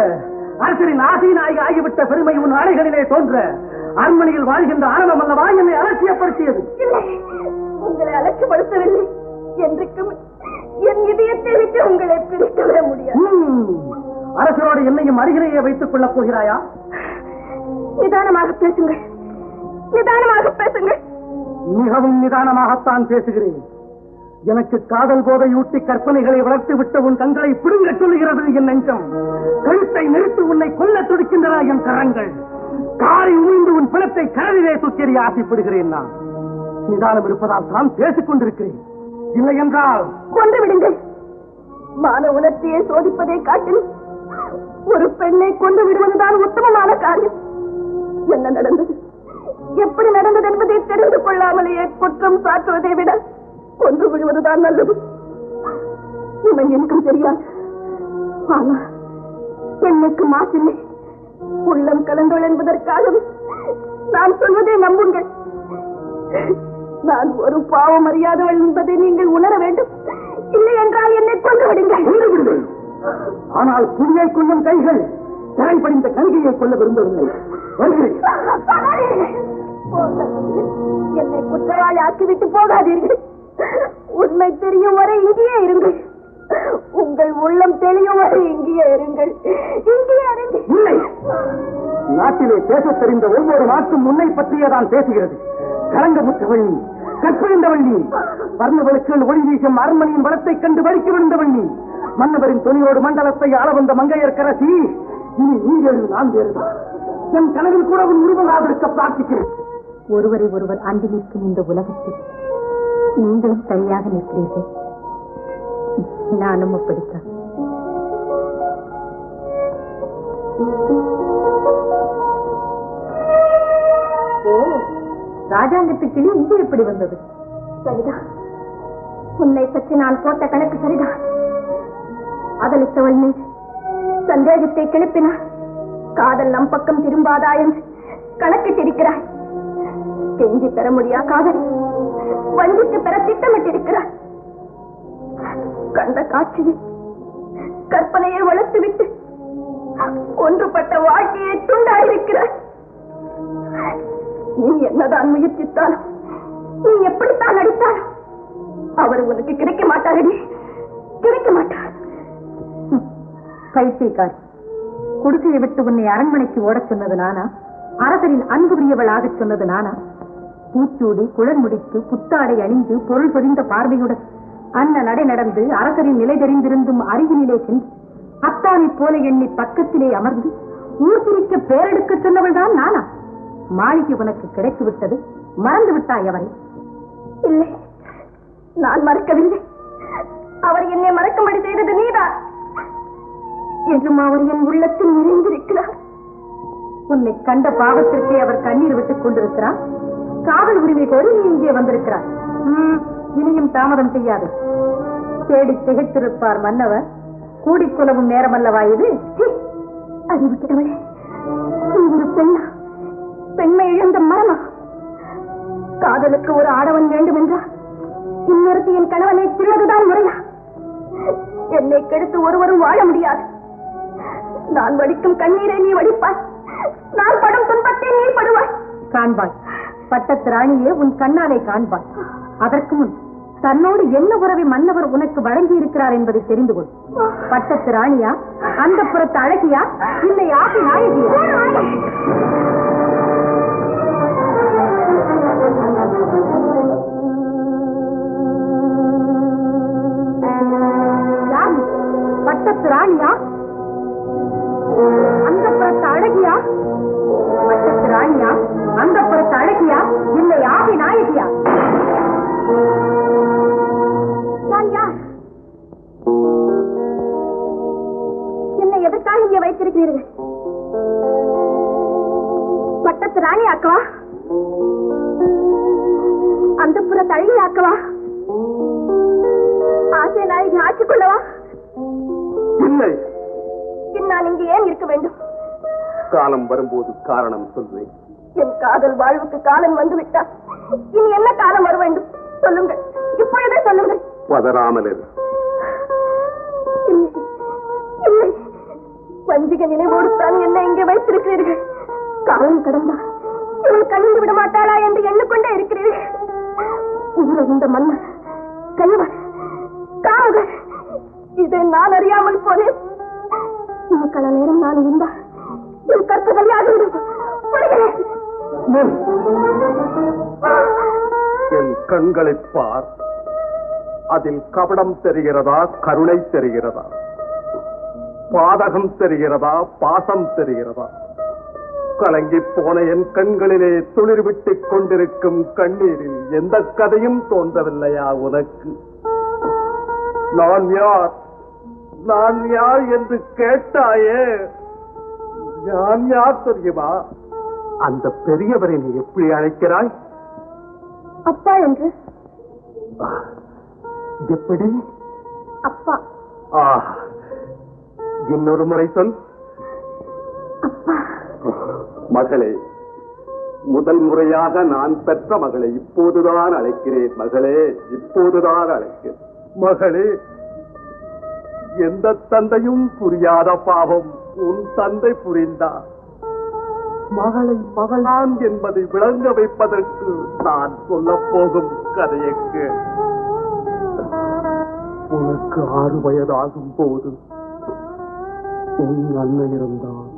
அரசரின் ஆசீனாய் ஆகிவிட்ட பெருமை உன் ஆடைகளிலே தோன்ற அரண்மனையில் வாழ்கின்ற ஆனந்தம் அல்லவா என்னை அலட்சியப்படுத்தியது? உங்களை அலட்சியப்படுத்தவில்லை. என்றைக்கும் என் இதயத்தை விட்டு உங்களை பிரிக்கவே முடியாது. அரசரோடு என்னையும் அருகிலேயே வைத்துக் கொள்ளப் போகிறாயா? நிதானமாக பேசுங்கள், நிதானமாக பேசுங்கள். மிகவும் நிதானமாகத்தான் பேசுகிறேன். எனக்கு காதல் போதையூட்டி கற்பனைகளை வளர்த்து விட்ட உன் கண்களை பிடுங்க சொல்லுகிறது என் நெஞ்சம். கழுத்தை நிறுத்தி உன்னை கொல்ல துடிக்கின்றன என் கரங்கள். காரை உமிழ்ந்து உன் பிளத்தை கடலிலே தூக்கெறிய ஆசைப்படுகிறேன். நான் நிதானம் இருப்பதால் தான் பேசிக் கொண்டிருக்கிறேன். இல்லை என்றால் கொன்று விடுங்கள். மான உணர்ச்சியை சோதிப்பதை காட்டில் ஒரு பெண்ணை கொண்டு விடுவதுதான் உத்தமமான காரியம். என்ன நடந்தது, எப்படி நடந்தது என்பதை தெரிந்து கொள்ளாமலேயே குற்றம் சாட்டுவதை விட கொன்று விடுவதுதான் நல்லது. உண்மை எனக்கும் தெரியாது. ஆனால் பெண்ணுக்கு மாசில்லை, உள்ளம் கலந்தோள் என்பதற்காகவே நான் சொல்வதை நம்புங்கள். நான் ஒரு பாவம் அறியாதவள் என்பதை நீங்கள் உணர வேண்டும். இல்லை என்றால் என்னை கொண்டு விடுங்கள். ஆனால் புலியை கொள்ளும் கைகள் திரைப்படிந்த கங்கையை கொள்ள விரும்பவில்லை. என்னை குற்றவாளி ஆக்கிவிட்டு போகாதீர்கள். உண்மை தெரியும் வரை இங்கேயே இருங்கள். உங்கள் உள்ளம் தெளியும் வரை இங்கேயே இருங்கள். இங்கேயே இருங்கள். இல்லை, நாட்டிலே பேசத் தெரிந்த ஒவ்வொரு நாட்டும் உன்னை பற்றியதான் பேசுகிறது. களங்கமுற்றவள் நீ, கற்பிழந்தவள் நீ, வர்ணவளுக்கு ஒளி வீசும் அரண்மனையின் வளத்தை கண்டு வலிக்கு விழுந்தவள் நீ, மன்னவரின் துணியோடு மண்டலத்தை ஆள வந்த மங்கையர்க்கரசி. இனி நீ வேறு, நான் வேறுதான். என் கனவில் கூட உன் உருவமாக இருக்க பிரார்த்திக்கிறேன். ஒருவரை ஒருவர் அண்டி நிற்கும் இந்த உலகத்தில் நீங்களும் சரியாக நிற்கிறீர்கள், நானும் அப்படித்தான். ஓ, ராஜாங்கத்து கிளி இங்கே எப்படி வந்தது? சரிதான், உன்னை பற்றி நான் போட்ட கணக்கு சரிதான். காதலித்தவள் மீது சந்தேகத்தை கிளப்பினார். காதல் நம் பக்கம் திரும்பாதா என்று கணக்கிட்டிருக்கிறாய். கெஞ்சி பெற முடியா காதலை வஞ்சித்து பெற திட்டமிட்டிருக்கிறார். கண்ட காட்சியில் கற்பனையை வளர்த்துவிட்டு ஒன்றுபட்ட வாழ்க்கையை துண்டாயிருக்கிறார். நீ என்னதான் முயற்சித்தாலும், நீ எப்படித்தான் நடித்தாலும் அவர் உனக்கு கிடைக்க மாட்டாரடி, கிடைக்க மாட்டார். பைத்தியக்காரி, குடிசையை விட்டு உன்னை அரண்மனைக்கு ஓடச் சொன்னது நானா? அரசரின் அன்புரியவளாக சொன்னது நானா? பூச்சூடி குழல் முடித்து புத்தாடை அணிந்து பொருள் பொதிந்த பார்வையுடன் அன்ன நடை நடந்து அரசரின் நிலை தெரிந்திருந்தும் அருகினிலே சென்று அத்தானை போல எண்ணி பக்கத்திலே அமர்ந்து ஊர் பிரிக்க பேரெடுக்க சொன்னவள் தான் நானா? மாளிகை உனக்கு கிடைத்து விட்டது, மறந்து விட்டாய் அவரை? இல்லை, நான் மறக்கவில்லை. அவர் என்னை மறக்கும்படி செய்தது நீதான். என்றும் அவர் என் உள்ளத்தில் நிறைந்திருக்கிறார். உன்னை கண்ட பாவத்திற்கே அவர் கண்ணீர் விட்டுக் கொண்டிருக்கிறார். காவல் உரிமை கோரி நீ இங்கே வந்திருக்கிறார். இனியும் தாமதம் செய்யாது. தேடி திகைத்திருப்பார் மன்னவர். கூடிக்குலவும் நேரம் அல்லவா இது? அறிவிக்கிறவளே, நீ ஒரு பெண்ணா? பெண்மை இழந்த மரமா? காதலுக்கு ஒரு ஆடவன் வேண்டும் என்றால் இன்னொருத்தி என் கணவனை திருவதுதான் முறையா? என்னை கெடுத்து ஒருவரும் வாழ முடியாது. நான் வடிக்கும் கண்ணீரை நீ வடிப்பாய், நான் படும் துன்பத்தை நீ படுவாய். காண்பாய், பட்டத்து ராணியே உன் கண்ணாலே காண்பாய். அதற்கு முன் தன்னோடு என்ன உறவை மன்னவர் உனக்கு வழங்கி இருக்கிறார் என்பதை தெரிந்து கொள். பட்டத்து ராணியா, அந்த புறத்து அழகியா, இல்லை ஆசி நாயகியா? பட்டத்து ராணியா, அந்த புறத்து அழகியா? பட்டத்து ராணியா, அந்த புறத்து அழகியா, இல்லை ஆசி நாயகியா? என்னை எதற்காக இங்கே வைத்திருக்கிறீர்கள்? பட்டத்து ராணி ஆக்கவா? அந்த புற தழி ஆக்கவா? ஆசை நாயகி ஆக்கிக் கொள்ளவா? இல்லை, நான் இங்கே ஏன் இருக்க வேண்டும்? காலம் வரும்போது காரணம் சொல்வேன். என் காதல் வாழ்வுக்கு காலம் வந்துவிட்டார். இனி என்ன காலம் வர வேண்டும்? சொல்லுங்கள், இப்பொழுதே சொல்லுங்கள். பதறாமல் இரு. இல்லை, இல்லை, வஞ்சிக நினைவோடுத்தான் என்னை இங்கே வைத்திருக்கிறீர்கள். காலம் கடந்தால் இவள் கழிந்து விட மாட்டாளா என்று எண்ணிக்கொண்டே இருக்கிறீர்கள். இந்த மன்னர், கயவர், காவலர், இதை நான் அறியாமல் போனேன். இன்னும் கல நேரம் நான் இருந்தால் என் கற்பதையாகிவிடும். என் கண்களை பார். அதில் கபடம் தெரிகிறதா, கருணை தெரிகிறதா, பாதகம் தெரிகிறதா, பாசம் தெரிகிறதா? கலங்கி போன என் கண்களிலே துளிர் விட்டுக் கொண்டிருக்கும் கண்ணீரில் எந்த கதையும் தோன்றவில்லையா உனக்கு? நான் யார், நான் யார் என்று கேட்டாயே. நான் யார் தெரியுமா? அந்த பெரியவரை நீ எப்படி அழைக்கிறாய்? அப்பா என்று. எப்படி? அப்பா. இன்னொரு முறை சொல். அப்பா. மகளே, முதல் முறையாக நான் பெற்ற மகளை இப்போதுதான் அழைக்கிறேன். மகளே, இப்போதுதான் அழைக்கிறேன். மகளே, எந்த தந்தையும் புரியாத பாவம் உன் தந்தை புரிந்தார். மகளை மகளான் என்பதை விளங்க வைப்பதற்கு நான் சொல்ல போகும் கதையக்கு. உனக்கு 6 வயதாகும் போது உன் அன்னை இருந்தான்.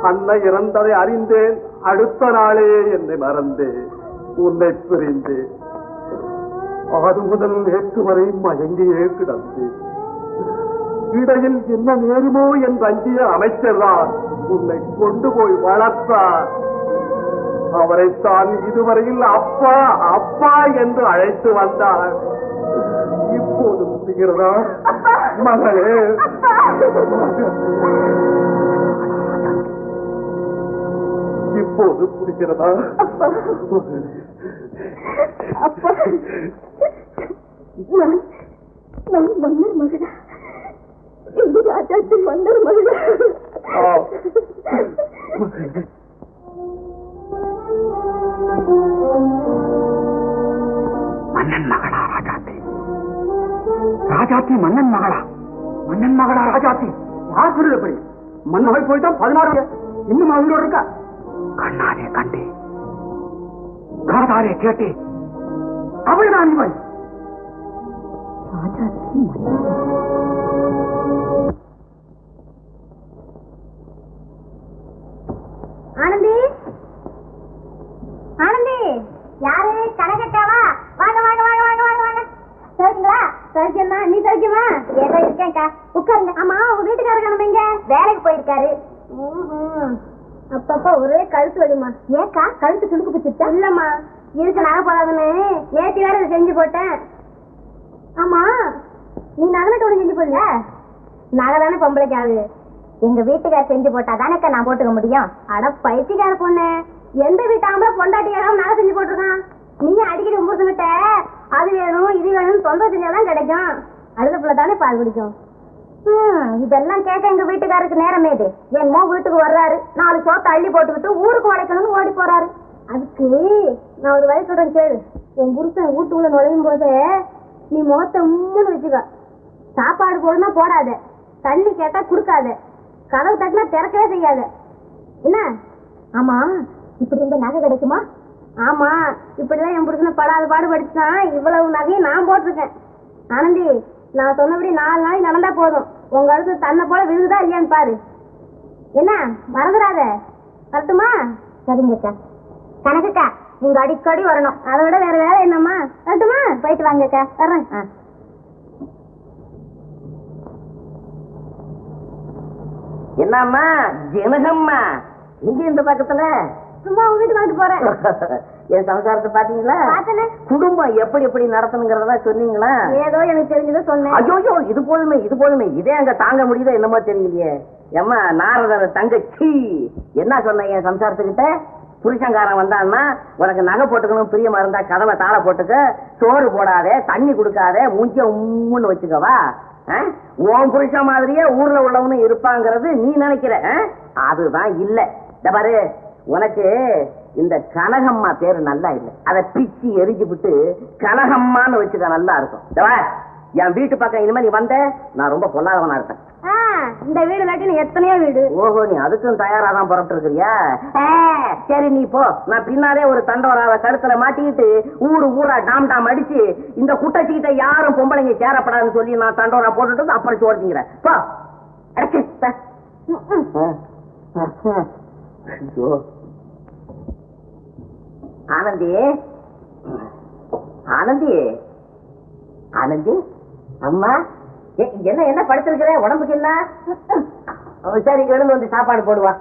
அன்னை இறந்ததை அறிந்தேன். அடுத்த நாளே என்னை மறந்தேன், உன்னை பிரிந்தேன். அது முதல் நேற்று வரை மயங்கியே கிடந்தேன். இடையில் என்ன நேருமோ என்று அஞ்சிய அமைச்சர்தான் உன்னை கொண்டு போய் வளர்த்தார். அவரைத்தான் இதுவரையில் அப்பா அப்பா என்று அழைத்து வந்தார். இப்போது புரிகிறதா மகளே? இப்போது புரிகிறதா? அப்பா, நான் மன்னர் மகளா? இந்த ராஜாச்சி மன்னர் மகளா? மன்னன் மகளா ராஜாத்தி? ராஜாத்தி மன்னன் மகளா? மன்னன் மகளா ராஜாத்தி? யார் சொல்லுது எப்படி? மன்னர்கள் போய்தான் 16 இன்னும் அவங்களோட இருக்கா? கண்ணாலே கண்டே, காதாலே கேட்டே, அவள்தான் இவள். ஆனந்தி, ஆனந்தி, யாரு? கனகட்டாவா? வாங்க வாங்க வாங்க வாங்க வாங்க வாங்க. சரிங்களா? சரிக்கா, நீ சரிக்குமா? ஏதோ இருக்கேன்க்கா, உட்காருங்க. ஆமா, உங்க வீட்டுக்காரங்க நம்ம எங்க? வேலைக்கு போயிருக்காரு. அப்பப்பா ஒரே கழுத்து வலிமா. ஏக்கா, கழுத்து துடுக்கு பிடிச்சிருச்சா? இல்லம்மா, இருக்கு நகை போடாதுன்னு நேற்று வேற செஞ்சு போட்டேன். ஆமா, நீ நகை செஞ்சு போடல? நகை தானே பொம்பளைக்கு ஆகுது. எங்க வீட்டுக்கார செஞ்சு போட்டா தானேக்கா நான் போட்டுக்க முடியும். அட பைத்தியக்கார பொண்ணு, எந்த வீட்டு ஆம்பளை பொண்டாட்டியாக நகை செஞ்சு போட்டிருக்கான்? நீங்க அடிக்கடி உம்புகிட்ட அது வேணும் இது வேணும் தொந்தரவு செஞ்சாதான் கிடைக்கும். அடுத்த பிள்ளை தானே பால் குடிக்கும். இதெல்லாம் கேட்க எங்க வீட்டுக்காரருக்கு நேரமே இது. என்னமோ வீட்டுக்கு வர்றாரு, 4 சோத்தை அள்ளி போட்டுக்கிட்டு ஊருக்கு உழைக்கணும்னு ஓடி போறாரு. அதுக்கு நான் ஒரு வயசு சொல்றேன் கேளு. உன் புருஷன் வீட்டுக்குள்ள நுழையும் போதே நீ முகத்தை உம்முன்னு வச்சுக்க. சாப்பாடு போடுனா போடாத, தண்ணி கேட்டா குடுக்காத, கதவு தட்டினா திறக்கவே செய்யாத. என்ன? ஆமா, இப்படி இந்த நகை கிடைக்குமா? ஆமா, இப்படிதான் என் புருஷனை படாத பாடு படிச்சுதான் இவ்வளவு நகையும் நான் போட்டிருக்கேன். ஆனந்தி, நான் சொன்னபடி 4 நாளைக்கு நடந்தா போதும். உங்க அடுத்து தன்னை போல விழுகுதா இல்லையான்னு பாரு. என்ன மறந்துடாத, வரட்டுமா? சரிங்கக்கா. கணக்குக்கா, நீங்க அடிக்கடி வரணும், அதை விட வேற வேலை என்னம்மா? வரட்டுமா? போயிட்டு வாங்கக்கா, வர்றேன். என்னம்மா ஜனகம்மா, இங்க இந்த பக்கத்துல சும்மா உங்க வீட்டுக்கு வந்து போறேன். என் சம்சாரத்தை பாத்தீங்களா? குடும்பம் எப்படி எப்படி நடத்தணுங்கிறதா சொன்னீங்களா? ஏதோ எனக்கு தெரிஞ்சதை சொன்னேன். ஐயோ, இது போதுமே இது போதுமே, இதே அங்க தாங்க முடியுதோ என்னமோ தெரியலையே. ஏம்மா நாரதர் தங்கச்சி, என்ன சொன்ன என் சம்சாரத்துக்கிட்ட? புருஷங்காரன் வந்தான்னா உனக்கு நகை போட்டுக்கணும், பிரியமா இருந்தா கதவை தாள போட்டுக்க, சோறு போடாதே, தண்ணி கொடுக்காத, மூஞ்ச உம்முன்னு வச்சுக்கவா. உன் புருஷன் மாதிரியே ஊர்ல உள்ளவனு இருப்பாங்கிறது நீ நினைக்கிற. அதுதான் இல்ல. இந்த பாரு, உனக்கு இந்த கனகம்மா பேரு நல்லா இல்ல, அதை பிச்சு எரிஞ்சு விட்டு கனகம்மான்னு வச்சுக்க, நல்லா இருக்கும். என் வீட்டு பக்கம் இனிமே நீ வந்த நான் ரொம்ப பொல்லாதவனா இருப்பேன். இந்த வீடு இல்லாட்டி எத்தனையோ வீடு. ஓஹோ, நீ அதுக்கும் தயாராதான் புறப்பட்டு இருக்கிறியா? சரி நீ போ, நான் பின்னாலே ஒரு தண்டோராவை கழுத்துல மாட்டிக்கிட்டு ஊரா டாம் டாம் அடிச்சு இந்த குட்டச்சிக்கிட்ட யாரும் பொம்பளைங்க சேரப்படாதுன்னு சொல்லி நான் தண்டோரா போட்டுட்டு அப்புறம் சோர்த்திக்கிறேன். போ அடிச்சு. ஆனந்தி, ஆனந்தி, ஆனந்தி, அம்மா என்ன என்ன படுத்திருக்கிற? உடம்புக்கு என்ன? சரி, எழுந்து வந்து சாப்பாடு போடுவா.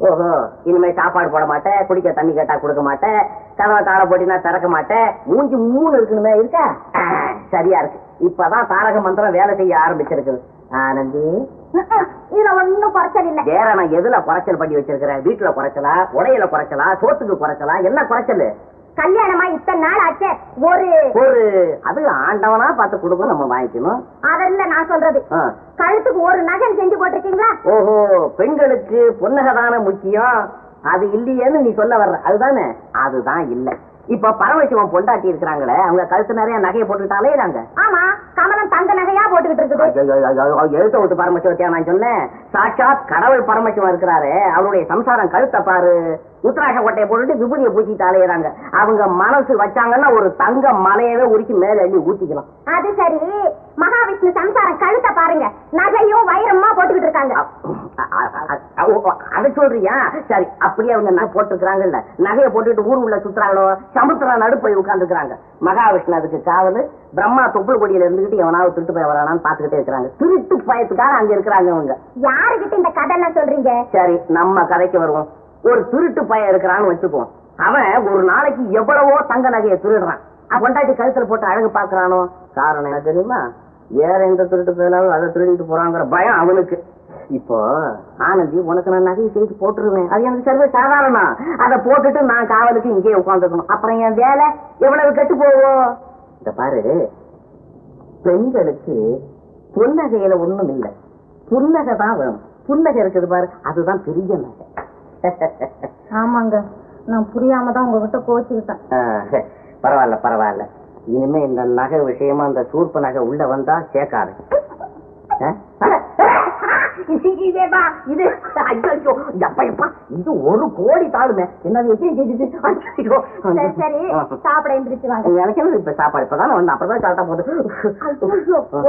ஓஹோ, இனிமே சாப்பாடு போட மாட்டேன், குடிக்க தண்ணி கேட்டா கொடுக்க மாட்டேன், கதவை தாள போட்டினா திறக்க மாட்டேன், மூஞ்சி 3 இருக்கணுமே. இருக்கா? சரியா இருக்கு. இப்பதான் தாரக மந்திரம் வேலை செய்ய ஆரம்பிச்சிருக்குது. ஆனந்தி, இதுல ஒண்ணும் குறைச்சல் இல்ல. வேற நான் எதுல குறைச்சல் பண்ணி வச்சிருக்கிறேன்? வீட்டுல குறைச்சலா, உடையில குறைச்சலா, சோத்துக்கு குறைச்சலா, என்ன குறைச்சல்? கல்யாணமா இத்தனை நாள் ஆச்சு, ஒரு அது ஆண்டவனா பார்த்து கொடுக்க நம்ம வாங்கிக்கணும். அதல்ல நான் சொல்றது, கழுத்துக்கு ஒரு நகை செஞ்சு போட்டிருக்கீங்களா? ஓஹோ, பெண்களுக்கு பொன்னகதான முக்கியம், அது இல்லையேன்னு நீ சொல்ல வர்ற, அதுதானே? அதுதான் இல்ல. இப்ப பரமசிவம் பொண்டாட்டி இருக்கிறாங்களே, அவங்க கழுத்து நிறைய நகையை போட்டுக்கிட்டாலே நாங்க. ஆமா, கமலம் தங்க நகையா போட்டுக்கிட்டு இருக்குது. எழுத்த விட்டு பரமசிவத்தையா நான் சொன்னேன்? சாட்சாத் கடவுள் பரமசிவம் இருக்கிறாரு, அவருடைய சம்சாரம் கழுத்தை பாரு, உத்தராட்ச கொட்டையை போட்டுட்டு விபூதியை பூச்சிட்டு அலையிறாங்க. அவங்க மனசு வச்சாங்கன்னா ஒரு தங்க மலையவே உருக்கி மேல அள்ளி ஊத்திக்கலாம். அது சரி, மகாவிஷ்ணு சம்சாரம் கழுத்தை பாருங்க, நகையும் வைரமா போட்டுக்கிட்டு இருக்காங்க. அதை சொல்றியா? சரி, அப்படியே அவங்க நகை போட்டுக்கிறாங்கல்ல, நகையை போட்டுட்டு ஊர் உள்ள சுத்துறாங்களோ, சமுத்திர நடு போய் உட்கார்ந்துக்கிறாங்க. மகாவிஷ்ணு அதுக்கு காவல், பிரம்மா தொப்புள் கொடியில இருந்துகிட்டு எவனாவது திருட்டு போய் வரானான்னு பாத்துக்கிட்டே இருக்கிறாங்க. திருட்டு பயத்துக்காக அங்க இருக்கிறாங்க அவங்க. யாருகிட்ட இந்த கதை எல்லாம் சொல்றீங்க? சரி, நம்ம கதைக்கு வருவோம். ஒரு திருட்டு பையன் இருக்கிறான்னு வச்சுப்போம். அவன் ஒரு நாளைக்கு எவ்வளவோ தங்க நகையை திருடுறான். கொண்டாட்டி கழுத்துல போட்டு அழகு பாக்குறானோ, காரணம் என்ன தெரியுமா? வேற எந்த திருட்டு போயினாலும் அதை திருடிட்டு போறாங்கிற பயம் அவனுக்கு. இப்போ ஆனந்தி உனக்கு நான் நகை செய்து போட்டுருவேன். அது எனக்கு சர்வ சாதாரணம். அதை போட்டுட்டு நான் காவலுக்கு இங்கேயே உட்காந்துக்கணும். அப்புறம் என் வேலை எவ்வளவு கெட்டு போவோம். இந்த பாரு, பெண்களுக்கு புன்னகையில ஒண்ணும் இல்லை, புன்னகை தான் வேணும். புன்னகை இருக்குது பாரு, அதுதான் பெரிய நகை. ஆமாங்க, நான் புரியாம தான் உங்ககிட்ட கோச்சுக்கிட்டேன். பரவாயில்ல பரவாயில்ல. இனிமே இந்த நகை விஷயமா இந்த சூர்ப்பு நகை உள்ள வந்தா சேர்க்காது. இது 1 கோடி தாளுமே. என்னது சாப்பிட எந்திரிச்சு வாங்க. எனக்கு இப்ப சாப்பாடு இப்பதான் வந்து அப்புறம் சாப்பிட்டா போகுது.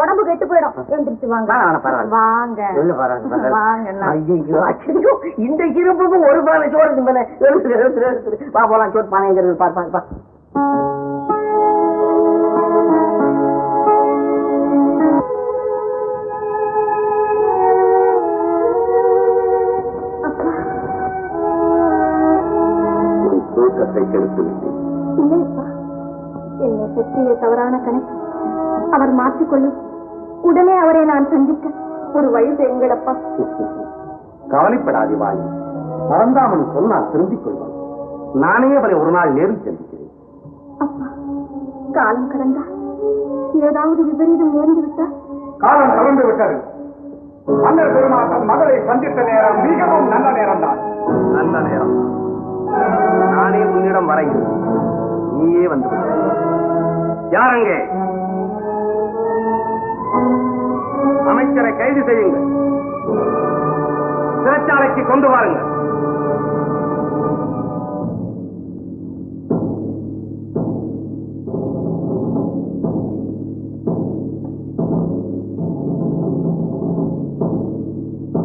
உடம்பு கெட்டு போயிடும். எந்திரிச்சு வாங்க. வாங்க ஐயோ, இந்த இருப்புக்கும் ஒரு பானை சோறு. வா போலாம், சோறு பானைங்கிறது பாப்பா. தூக்கத்தை கெடுத்துவிட்டேன். இல்லையப்பா, என்னை பற்றிய தவறான கணக்கு அவர் மாற்றிக்கொள்ளும். உடனே அவரை நான் சந்திக்க ஒரு வழி செய்யுங்களப்பா. கவலைப்படாதே வாயி, பரந்தாமன் சொன்னால் திரும்பிக் கொள்வான். நானே அவரை ஒரு நாள் நேரில் சந்திக்கிறேன். அப்பா, காலம் கடந்தா ஏதாவது விபரீதம் நேர்ந்து விட்டால்? காலம் கடந்து விட்டது. மன்னர் பெருமாள் மகளை சந்தித்த நேரம் மிகவும் நல்ல நேரம் தான். நல்ல நேரம். நானே உன்னிடம் வரையும், நீயே வந்து யாரங்கே? அமைச்சரை கைது செய்யுங்கள், சிறைச்சாலைக்கு கொண்டு வாருங்கள்.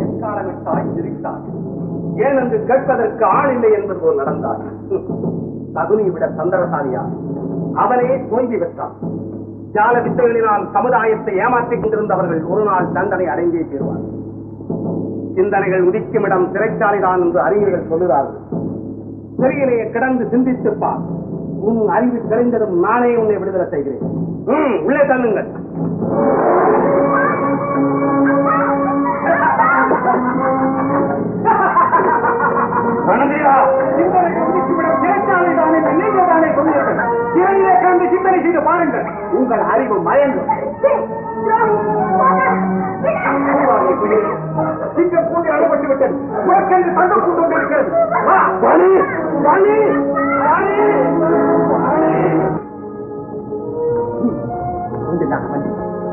எக்காலமிட்டாய் சிரித்தார். ஏனென்று கேட்பதற்கு ஆள் இல்லை என்பது போல் நடந்தார். தகுனி விட சந்திரசாலியா அவனே தோல்வி பெற்றான். ஜால வித்தைகளினால் சமுதாயத்தை ஏமாற்றிக் கொண்டிருந்தவர்கள் ஒரு நாள் தண்டனை அடைந்தே தீர்வார். சிந்தனைகள் உதிக்கும் இடம் சிறைச்சாலைதான் என்று அறிஞர்கள் சொல்லுகிறார்கள். சிறையிலேயே கிடந்து சிந்தித்துப்பார். உன் அறிவு தெரிந்ததும் நானே உன்னை விடுதலை செய்கிறேன். உள்ளே தள்ளுங்கள். சிந்தனை செய்து பாருங்கள், உங்கள் அறிவு மயங்கும். சிங்கம் கூட்டி அடைபட்டு விட்டது. உனக்கென்று தண்டு கூட்டு கொண்டிருக்கிறது.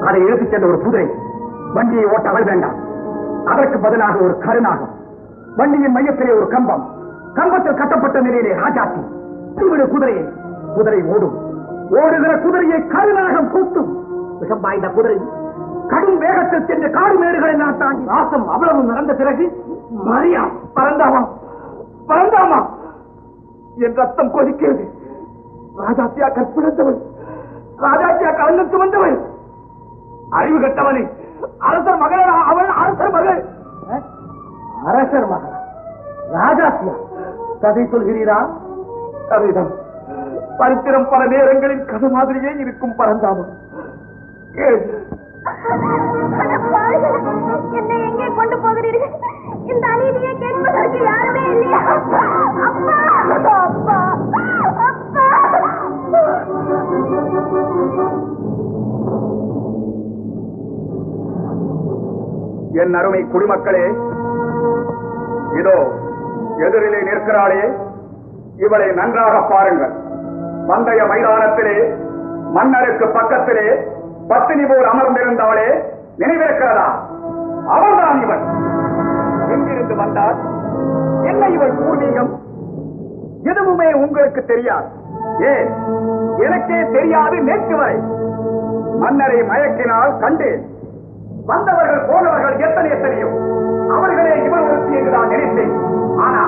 அதை இழுத்துச் சென்ற ஒரு குதிரை. வண்டியை ஓட்ட அவள் வேண்டாம். அதற்கு பதிலாக ஒரு கருநாகம். வண்டியின் மையத்திலே ஒரு கம்பம். கம்பத்தில் கட்டப்பட்ட நிலையிலே ராஜாத்தி. குதிரையை குதிரை ஓடும். ஓடுகிற குதிரையை கருநாகம் கூட்டும். விஷம் வாய்ந்த குதிரை கடும் வேகத்தில் சென்று காடு மேடுகளை எல்லாம் தாண்டி நாசம் அவ்வளவு நடந்த பிறகு மரியா பறந்தாமா பறந்தாமா என் ரத்தம் கொதிக்கிறது. ராஜாத்தியா கற்பிழந்தவள், ராஜாத்தியா கலந்துக்கு வந்தவள், அறிவு கட்டவனை அரசர் மகளா அவள். அரசர் மகள், அரசர் மகள் ராஜாத்தியா. கதை சொல்கிறீரா? கதைதான். சரித்திரம் பல நேரங்களில் கதை மாதிரியே இருக்கும். பரந்தாமம், என்னை எங்கே கொண்டு போகிறீர்கள்? இந்த அநீதியை கேட்பதற்கு யாருமே இல்லையா? அப்பா, அப்பா, அப்பா. என் அருமை குடிமக்களே, இதோ எதிரிலே நிற்கிறாளே, இவளை நன்றாக பாருங்கள். பந்தய மைதானத்திலே மன்னருக்கு பக்கத்திலே பத்தினி போல் அமர்ந்திருந்தாளே, நினைவிருக்கிறதா? அவள்தான் இவள். எங்கிருந்து வந்தாள்? என்ன இவள் பூர்வீகம்? எதுவுமே உங்களுக்கு தெரியாது. ஏன், எனக்கே தெரியாது. நேற்று வரை மன்னரை மயக்கினால் கண்டேன். வந்தவர்கள் போனவர்கள் எத்தனையோ. அவர்களே இவள் ஒருத்தி என்று நான் நினைத்தேன். ஆனா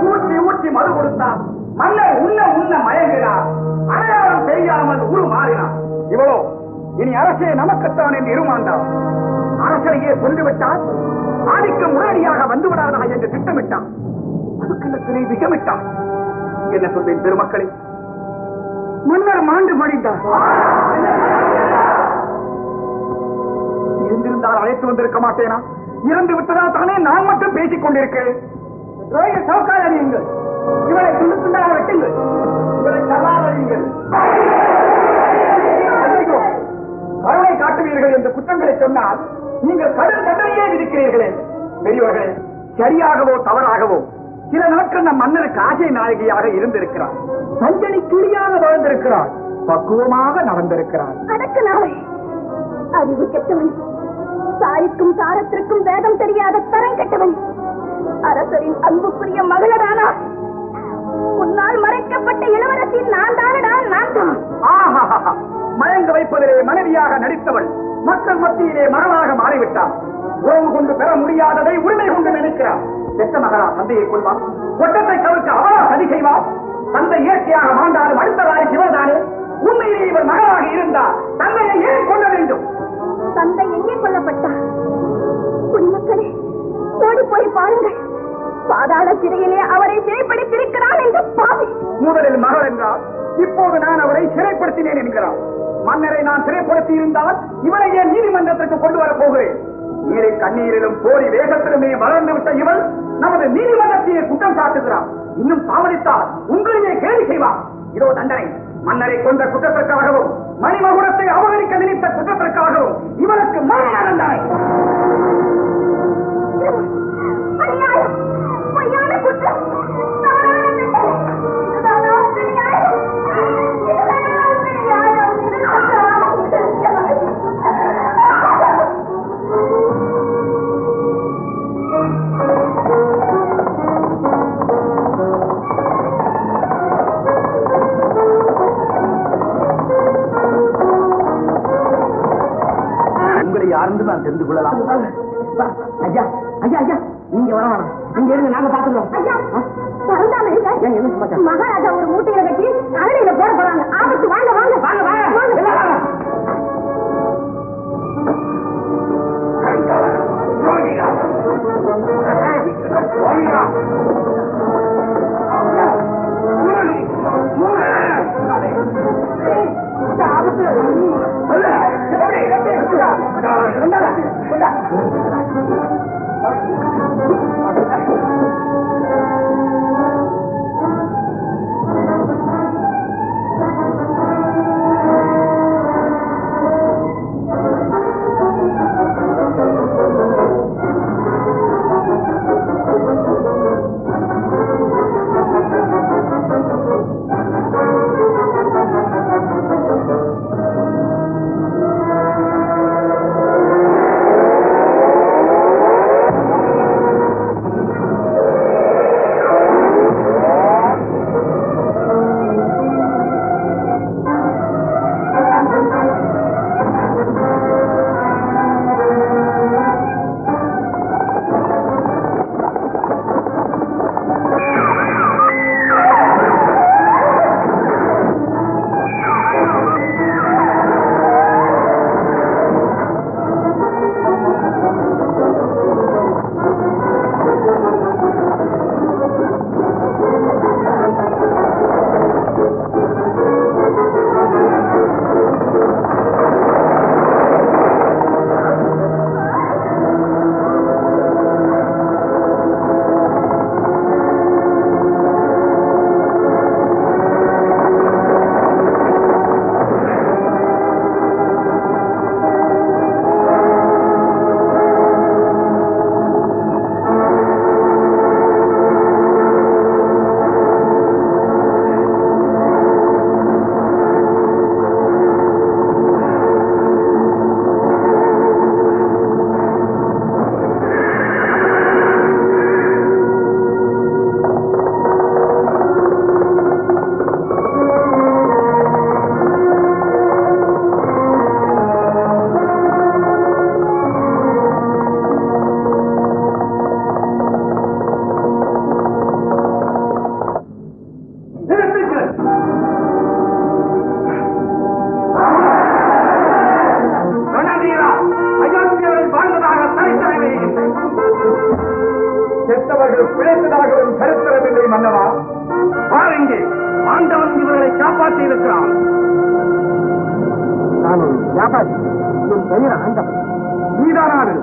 ஊற்றி ஊற்றி மறு கொடுத்தார். மன்னர் உண்ண மயங்கினார். அடையாளம் தெரியாமல் உரு மாறினார். இவளோ இனி அரசே நமக்குத்தான் என்று இருமாண்டார். அரசரையே கொண்டுவிட்டார். ஆதிக்கம் உடனடியாக வந்துவிடாதா என்று திட்டமிட்டார். அதுக்கு விஷமிட்டார். என்ன சொல்வேன் பெருமக்களே? மன்னர் மாண்டு மடிந்தார். இருந்திருந்தால் அழைத்து வந்திருக்க மாட்டேனா? இறந்து விட்டதால் தானே நான் மட்டும் பேசிக் கொண்டிருக்கிறேன். சவுக்கால் அறியுங்கள், இவரை துண்டு துண்டாக வெட்டுங்கள், இவரை கல்லால் அறியுங்கள். கருணை காட்டுவீர்கள் என்று குற்றங்களை சொன்னால் நீங்கள் கடும் தண்டனையே விதிக்கிறீர்களே. பெரியவர்களே, சரியாகவோ தவறாகவோ சில நாட்கள் நம் மன்னருக்கு ஆசை நாயகியாக இருந்திருக்கிறார். சஞ்சனி கிளியாக வாழ்ந்திருக்கிறார். பக்குவமாக நடந்திருக்கிறார். அடக்கு நாளை அறிவு கெட்டவன், சாய்க்கும் சாரத்திற்கும் வேதம் தெரியாத தரம் கெட்டவன், அரசரின் அன்புக்குரிய மகளரானா உன்னால் மறைக்கப்பட்ட இளவரசின் நான் தானடா, நான் தான். மயங்க வைப்பதிலே மனைவியாக நடித்தவள் மக்கள் மத்தியிலே மகளாக மாறிவிட்டார். உறவு கொண்டு பெற முடியாததை உரிமை கொண்டு நினைக்கிறார். பெற்ற மகளா தந்தையை கொள்வார், கொட்டத்தை தவிர்க்க அவளா சதி செய்வார். தந்தை இயற்கையாக மாண்டாலும் அடுத்ததாய் சிவர்தானே. உண்மையிலே இவர் மகளாக இருந்தார், தந்தையை ஏன் கொள்ள வேண்டும்? தந்தை எங்கே கொல்லப்பட்டார்? குடிமக்களே, ஓடி போய் பாருங்கள். பாதாள சிறையிலே அவரை சிறைப்படுத்தியிருக்கிறான் என்று பாவி. முதலில் மகள் என்றார், இப்போது நான் அவரை சிறைப்படுத்தினேன் என்கிறார். மன்னரை நான் சிறைப்படுத்தி இருந்தால் இவரை ஏன் நீதிமன்றத்திற்கு கொண்டு வரப் போகிறேன்? நீரை கண்ணீரிலும் போரி வேகத்திலுமே வளர்ந்து விட்ட இவள் நமது நீதிமன்றத்தையே குற்றம் சாட்டுகிறார். இன்னும் தாமதித்தால் உங்களையே கேள்வி செய்வார். இதோ தண்டனை. மன்னரை கொண்ட குற்றத்திற்காகவும் மணிமகுடத்தை அபகரிக்க நினைத்த குற்றத்திற்காகவும் இவருக்கு மரண தண்டனை. அநியாயம், பொய்யான குற்றம், தவறான தண்டனை. இதுதானா உங்கள் நியாயம்? இதுதானா உங்கள் நியாயம்? இதுதானா உங்கள் நியாயம்? உங்களை யாருந்து நான் தெரிந்து கொள்ளலாம்? ஐயா ஐயா ஐயா, நீங்க வர வேணாம், நீங்க இருங்க, நாங்க பாத்துக்கிறோம். ஐயா, பரந்தாம இருக்க. என்ன சமாச்சாரம்? மகாராஜா ஒரு மூட்டையில கட்டி அகடையில போட போறாங்க. ஆபத்து. வாங்க வாங்க வாங்க வாங்க வாங்க. செத்தவர்கள் பிழைத்ததாகவும் கருத்தரவில்லை மன்னவா. பாருங்க, ஆண்டவன் இவர்களை காப்பாற்றி இருக்கிறான். நான் ஒரு வியாபாரி, என் பெயர் ஆண்டவன். நீதானாது